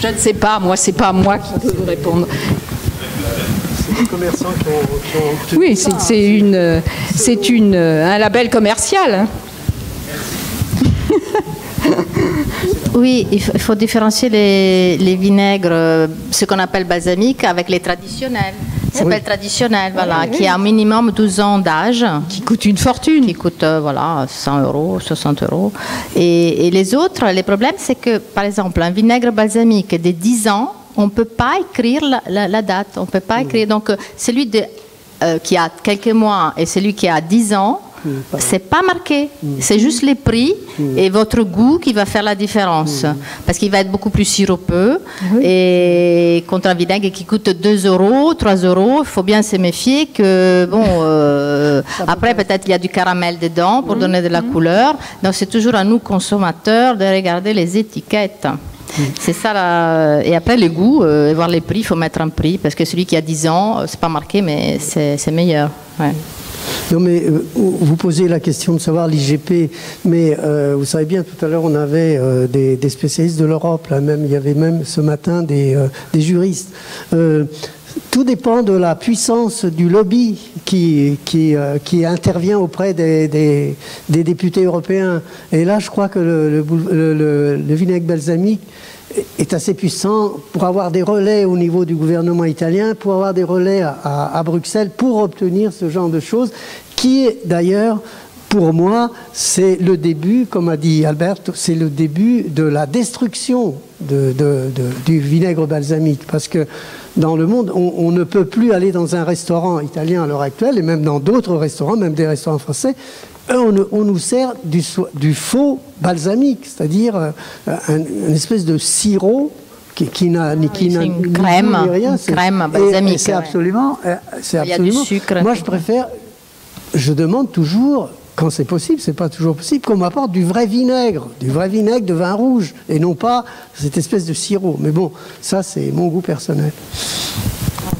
Je ne sais pas, moi, c'est pas moi qui peux vous répondre. C'est des commerçants qui ont oui, c'est un label commercial. Hein. Oui, il faut différencier les vinaigres, ce qu'on appelle balsamiques, avec les traditionnels. Ça s'appelle traditionnel, voilà, qui a un minimum 12 ans d'âge. Qui coûte une fortune. Qui coûte, 100 euros, 60 euros. Et les autres, les problèmes, c'est que, par exemple, un vinaigre balsamique de 10 ans, on ne peut pas écrire la date. On peut pas écrire. Donc, celui qui a quelques mois et celui qui a 10 ans, c'est pas marqué, c'est juste les prix et votre goût qui va faire la différence. Parce qu'il va être beaucoup plus sirupeux. Et contre un vinaigre qui coûte 2 euros, 3 euros, il faut bien se méfier que, après peut-être il y a du caramel dedans pour donner de la couleur. Donc c'est toujours à nous consommateurs de regarder les étiquettes. C'est ça, et après le goût, et voir les prix, il faut mettre un prix, parce que celui qui a 10 ans, c'est pas marqué, mais c'est meilleur. Ouais. Non, mais vous posez la question de savoir l'IGP, mais vous savez bien, tout à l'heure, on avait des spécialistes de l'Europe, là même, il y avait même ce matin des juristes. Tout dépend de la puissance du lobby qui intervient auprès des députés européens. Et là, je crois que le vinaigre balsamique est assez puissant pour avoir des relais au niveau du gouvernement italien, pour avoir des relais à Bruxelles, pour obtenir ce genre de choses, qui d'ailleurs pour moi, c'est le début, comme a dit Alberto, c'est le début de la destruction du vinaigre balsamique. Parce que dans le monde, on ne peut plus aller dans un restaurant italien à l'heure actuelle, et même dans d'autres restaurants, même des restaurants français, on nous sert du faux balsamique, c'est-à-dire une espèce de sirop qui n'a ni crème, rien. Crème balsamique. C'est absolument... Il y a du sucre. Moi, je préfère... Je demande toujours, quand c'est possible, c'est pas toujours possible, qu'on m'apporte du vrai vinaigre de vin rouge, et non pas cette espèce de sirop. Mais bon, ça, c'est mon goût personnel.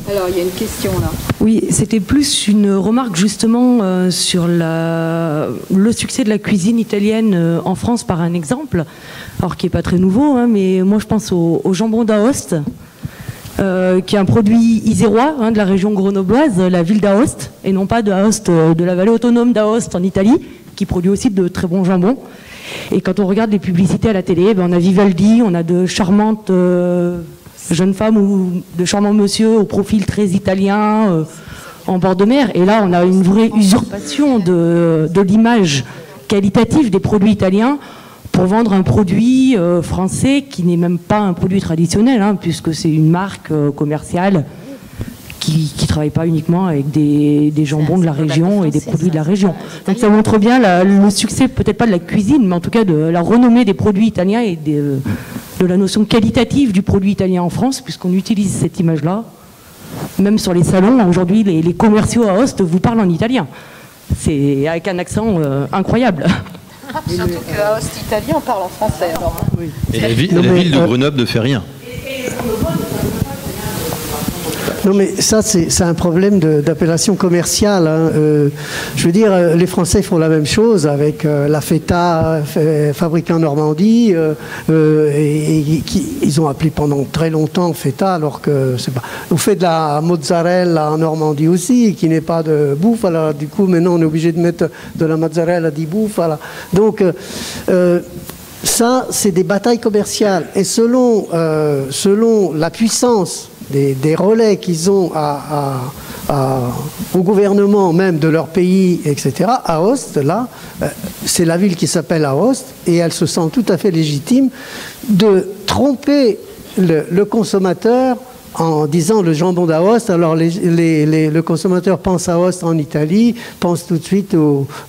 Alors, il y a une question là. Oui, c'était plus une remarque justement sur le succès de la cuisine italienne en France par un exemple, alors qui n'est pas très nouveau, hein, mais moi je pense au jambon d'Aoste, qui est un produit isérois de la région grenobloise, la ville d'Aoste, et non pas de Aoste, de la vallée autonome d'Aoste en Italie, qui produit aussi de très bons jambons. Et quand on regarde les publicités à la télé, on a Vivaldi, on a de charmantes jeunes femmes ou de charmants monsieur au profil très italien, en bord de mer. Et là, on a une vraie usurpation de l'image qualitative des produits italiens pour vendre un produit français qui n'est même pas un produit traditionnel, hein, puisque c'est une marque commerciale qui ne travaille pas uniquement avec des jambons de la région et des produits de la région. Donc ça montre bien le succès, peut-être pas de la cuisine, mais en tout cas de la renommée des produits italiens et de la notion qualitative du produit italien en France, puisqu'on utilise cette image-là. Même sur les salons, aujourd'hui, les commerciaux à Aoste vous parlent en italien. C'est avec un accent incroyable. Surtout qu'à Aoste italien, on parle en français. Alors. Oui. Et la ville de Grenoble ne fait rien. Non, mais ça, c'est un problème d'appellation commerciale. Hein. Je veux dire, les Français font la même chose avec la feta fabriquée en Normandie. Ils ont appelé pendant très longtemps feta, alors que c'est pas. On fait de la mozzarella en Normandie aussi, qui n'est pas de bufala. Du coup, maintenant, on est obligé de mettre de la mozzarella di bufala. Donc, ça, c'est des batailles commerciales. Et selon la puissance des relais qu'ils ont au gouvernement même de leur pays, etc., Aoste, là, c'est la ville qui s'appelle Aoste, et elle se sent tout à fait légitime de tromper le consommateur en disant le jambon d'Aoste. Alors le consommateur pense à Aoste en Italie, pense tout de suite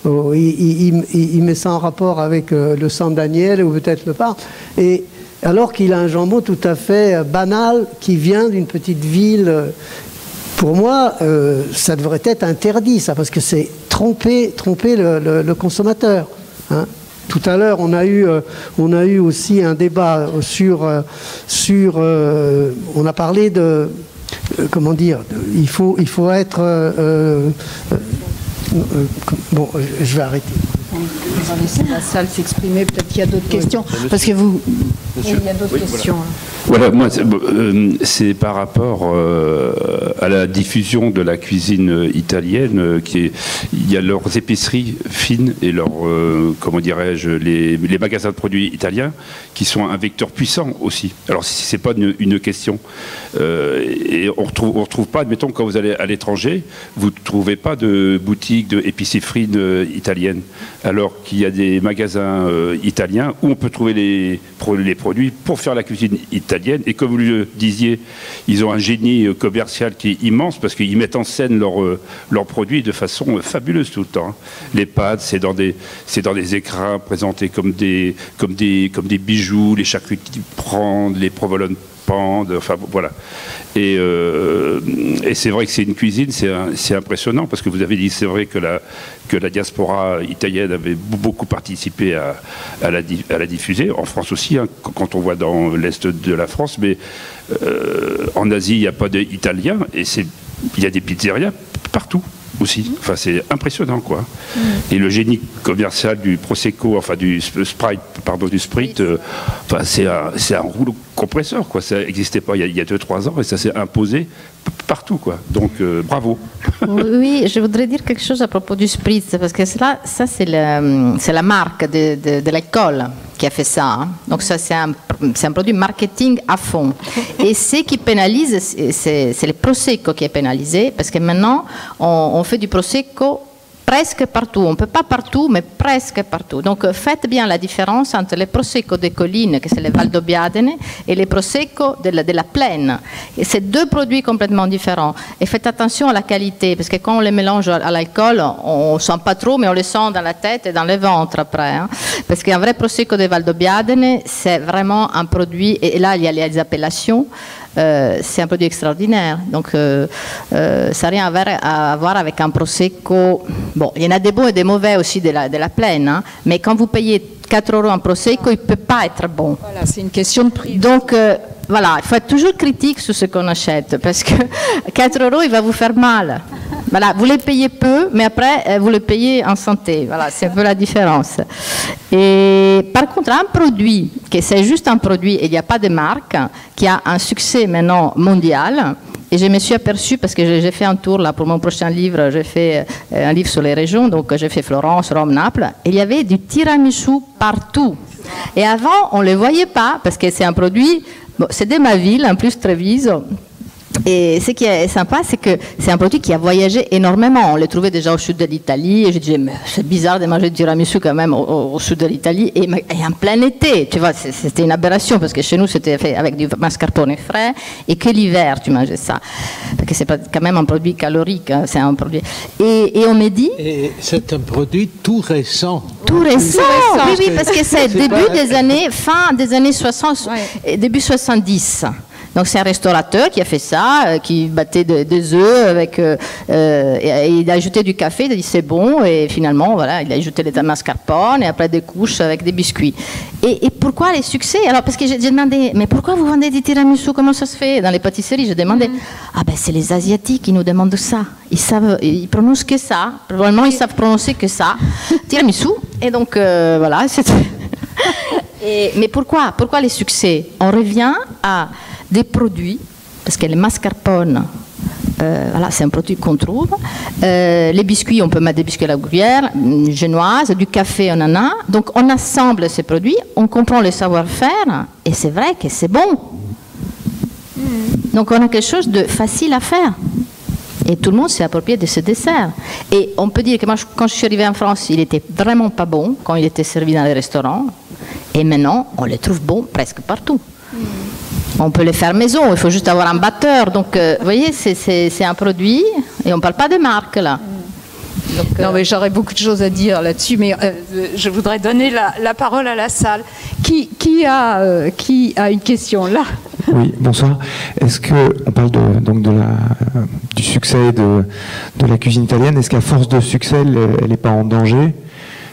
il met ça en rapport avec le San Daniel ou peut-être le Parme, et alors qu'il a un jambon tout à fait banal qui vient d'une petite ville. Pour moi, ça devrait être interdit, ça, parce que c'est tromper le consommateur. Hein. Tout à l'heure, on a eu aussi un débat on a parlé de, comment dire, il faut être... bon, je vais arrêter. On va laisser la salle s'exprimer, peut-être qu'il y a d'autres questions. Parce que vous... il y a d'autres questions. Voilà, moi, c'est par rapport à la diffusion de la cuisine italienne. Il y a leurs épiceries fines et leurs, comment dirais-je, les magasins de produits italiens qui sont un vecteur puissant aussi. Alors, c'est pas une question. Et on retrouve pas, admettons, quand vous allez à l'étranger, vous ne trouvez pas de boutique d'épicerie fine italienne. Alors qu'il y a des magasins italiens où on peut trouver les produits pour faire la cuisine italienne. Et comme vous le disiez, ils ont un génie commercial qui est immense parce qu'ils mettent en scène leurs produits de façon fabuleuse tout le temps. Les pâtes, c'est dans des écrins présentés comme des bijoux, les charcuteries pendent, les provolone pendent, enfin voilà. Et c'est vrai que c'est une cuisine, c'est impressionnant parce que vous avez dit, c'est vrai que la diaspora italienne avait beaucoup participé à la diffuser, en France aussi, hein, quand on voit dans l'Est de la France, mais en Asie, il n'y a pas d'Italiens, et il y a des pizzerias partout aussi. Enfin, c'est impressionnant, quoi. Et le génie commercial du Prosecco, enfin du Sprite, enfin, c'est un rouleau compresseur, quoi. Ça n'existait pas il y a 2-3 ans et ça s'est imposé partout, quoi. Donc, bravo. Oui, je voudrais dire quelque chose à propos du Spritz, parce que ça c'est la marque de l'école qui a fait ça. Hein. Donc ça, c'est un produit marketing à fond. Et ce qui pénalise, c'est le Prosecco qui est pénalisé, parce que maintenant, on fait du Prosecco presque partout. On ne peut pas partout, mais presque partout. Donc faites bien la différence entre les Prosecco des collines, que c'est les Valdobbiadene, et les Prosecco de la plaine. Et c'est deux produits complètement différents. Et faites attention à la qualité, parce que quand on les mélange à l'alcool, on ne sent pas trop, mais on les sent dans la tête et dans le ventre après. Hein. Parce qu'un vrai Prosecco des Valdobbiadene, c'est vraiment un produit, et là il y a les appellations, c'est un produit extraordinaire. Donc, ça n'a rien à voir avec un Prosecco. Bon, il y en a des bons et des mauvais aussi de la plaine, hein, mais quand vous payez 4 € un Prosecco, il ne peut pas être bon. Voilà, c'est une question de prix. Donc, voilà, il faut être toujours critique sur ce qu'on achète, parce que 4 €, il va vous faire mal. Voilà, vous les payez peu, mais après, vous les payez en santé. Voilà, c'est un peu la différence. Et par contre, un produit, que c'est juste un produit, et il n'y a pas de marque, qui a un succès maintenant mondial, et je me suis aperçue, parce que j'ai fait un tour là pour mon prochain livre, j'ai fait un livre sur les régions, donc j'ai fait Florence, Rome, Naples, et il y avait du tiramisu partout. Et avant, on ne le voyait pas, parce que c'est un produit, bon, c'est de ma ville, en plus Treviso. Et ce qui est sympa, c'est que c'est un produit qui a voyagé énormément. On le trouvait déjà au sud de l'Italie, et je disais, mais c'est bizarre de manger du tiramisu quand même au sud de l'Italie, et en plein été, tu vois, c'était une aberration, parce que chez nous, c'était fait avec du mascarpone frais, et que l'hiver, tu mangeais ça. Parce que c'est pas quand même un produit calorique, hein, c'est un produit... Et on me dit... Et c'est un produit tout récent. Tout récent, oui, parce que c'est début des années, fin des années 60, début 70. Donc c'est un restaurateur qui a fait ça, qui battait des œufs avec, et il a ajouté du café, il a dit c'est bon, et finalement voilà, il a ajouté des mascarpone et après des couches avec des biscuits. Et pourquoi les succès? Alors parce que j'ai demandé, mais pourquoi vous vendez des tiramisu? Comment ça se fait? Dans les pâtisseries, j'ai demandé. Ah ben c'est les Asiatiques qui nous demandent ça. Ils prononcent que ça. Probablement ils savent prononcer que ça. Tiramisu. Et donc voilà. Mais pourquoi les succès? On revient à des produits, parce que les mascarpone, voilà, c'est un produit qu'on trouve. Les biscuits, on peut mettre des biscuits à la gruyère, génoise, du café, on en a. Donc on assemble ces produits, on comprend le savoir-faire, et c'est vrai que c'est bon. Donc on a quelque chose de facile à faire. Et tout le monde s'est approprié de ce dessert. Et on peut dire que moi, quand je suis arrivée en France, il n'était vraiment pas bon quand il était servi dans les restaurants. Et maintenant, on les trouve bons presque partout. On peut les faire maison, il faut juste avoir un batteur. Donc, vous voyez, c'est un produit, et on ne parle pas de marque, là. Donc, non, mais j'aurais beaucoup de choses à dire là-dessus, mais je voudrais donner la parole à la salle. Qui a une question, là? Oui, bonsoir. Est-ce qu'on parle du succès de la cuisine italienne? Est-ce qu'à force de succès, elle n'est pas en danger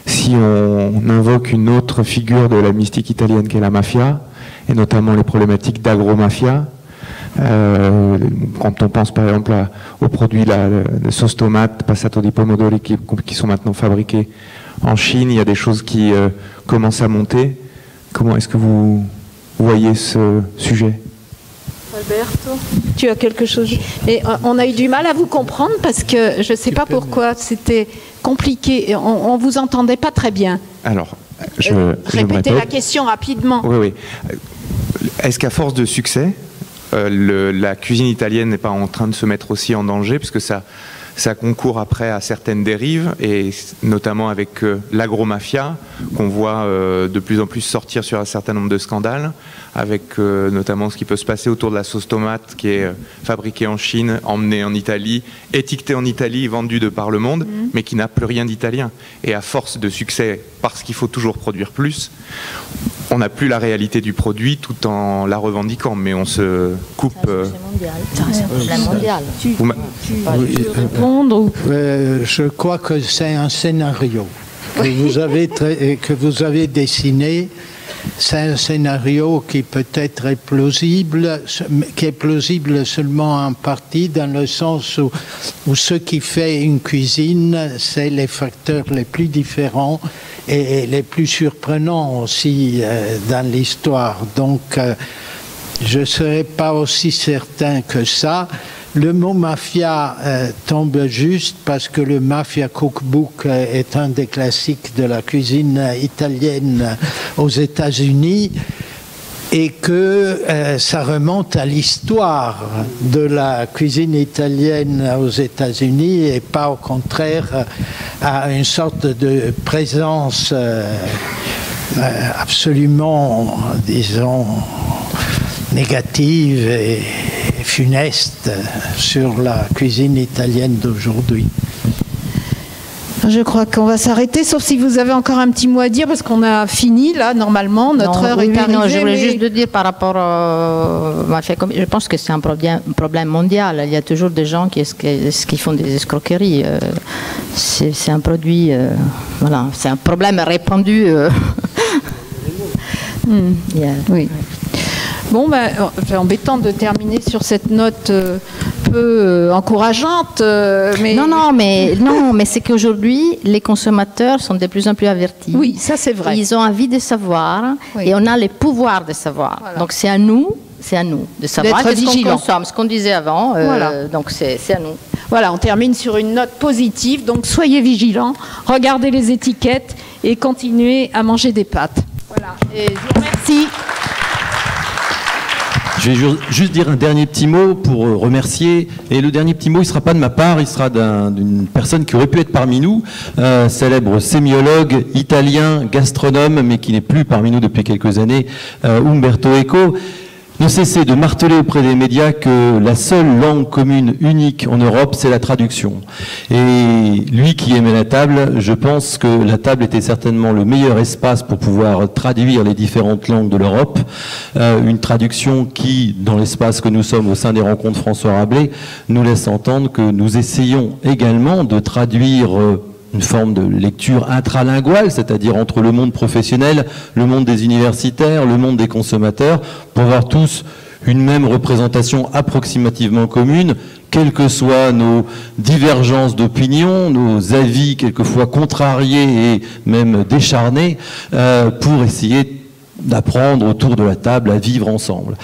si on invoque une autre figure de la mystique italienne qu'est la mafia, et notamment les problématiques d'agro-mafia? Quand on pense par exemple aux produits de sauce tomate, passato di pomodori qui sont maintenant fabriqués en Chine, il y a des choses qui commencent à monter. Comment est-ce que vous voyez ce sujet? Alberto, tu as quelque chose? Et on a eu du mal à vous comprendre parce que je ne sais pas pourquoi, c'était compliqué. On ne vous entendait pas très bien. Alors, répétez la question rapidement. Oui. Est-ce qu'à force de succès, la cuisine italienne n'est pas en train de se mettre aussi en danger, parce que ça concourt après à certaines dérives, et notamment avec l'agro-mafia, qu'on voit de plus en plus sortir sur un certain nombre de scandales, avec notamment ce qui peut se passer autour de la sauce tomate qui est fabriquée en Chine, emmenée en Italie, étiquetée en Italie, vendue de par le monde, mais qui n'a plus rien d'italien. Et à force de succès, parce qu'il faut toujours produire plus, on n'a plus la réalité du produit tout en la revendiquant, mais on se coupe. C'est un problème mondial. Tu veux répondre? Je crois que c'est un scénario que vous avez dessiné. C'est un scénario qui peut-être est plausible, qui est plausible seulement en partie, dans le sens où ce qui fait une cuisine, c'est les facteurs les plus différents et les plus surprenants aussi dans l'histoire. Donc, je ne serais pas aussi certain que ça. Le mot mafia tombe juste parce que le Mafia Cookbook est un des classiques de la cuisine italienne aux États-Unis. et que ça remonte à l'histoire de la cuisine italienne aux États-Unis et pas au contraire à une sorte de présence absolument, disons, négative et funeste sur la cuisine italienne d'aujourd'hui. Je crois qu'on va s'arrêter, sauf si vous avez encore un petit mot à dire, parce qu'on a fini, là, normalement, notre heure est arrivée. Non, je voulais juste dire par rapport je pense que c'est un problème mondial. Il y a toujours des gens qui font des escroqueries. C'est un produit, voilà, c'est un problème répandu. Oui. Bon, c'est embêtant de terminer sur cette note peu encourageante. Mais... Non, mais c'est qu'aujourd'hui, les consommateurs sont de plus en plus avertis. Oui, ça c'est vrai. Ils ont envie de savoir et on a le pouvoir de savoir. Voilà. Donc c'est à nous de savoir ce qu'on consomme, ce qu'on disait avant. Voilà. Donc c'est à nous. Voilà, on termine sur une note positive. Donc soyez vigilants, regardez les étiquettes et continuez à manger des pâtes. Voilà. Et je vous remercie. Je vais juste dire un dernier petit mot pour remercier. Et le dernier petit mot, il ne sera pas de ma part, il sera d'une personne qui aurait pu être parmi nous, célèbre sémiologue italien, gastronome, mais qui n'est plus parmi nous depuis quelques années, Umberto Eco. Ne cessez de marteler auprès des médias que la seule langue commune unique en Europe, c'est la traduction. Et lui qui aimait la table, je pense que la table était certainement le meilleur espace pour pouvoir traduire les différentes langues de l'Europe. Une traduction qui, dans l'espace que nous sommes au sein des rencontres François Rabelais, nous laisse entendre que nous essayons également de traduire une forme de lecture intralinguale, c'est-à-dire entre le monde professionnel, le monde des universitaires, le monde des consommateurs, pour avoir tous une même représentation approximativement commune, quelles que soient nos divergences d'opinion, nos avis quelquefois contrariés et même décharnés, pour essayer d'apprendre autour de la table à vivre ensemble.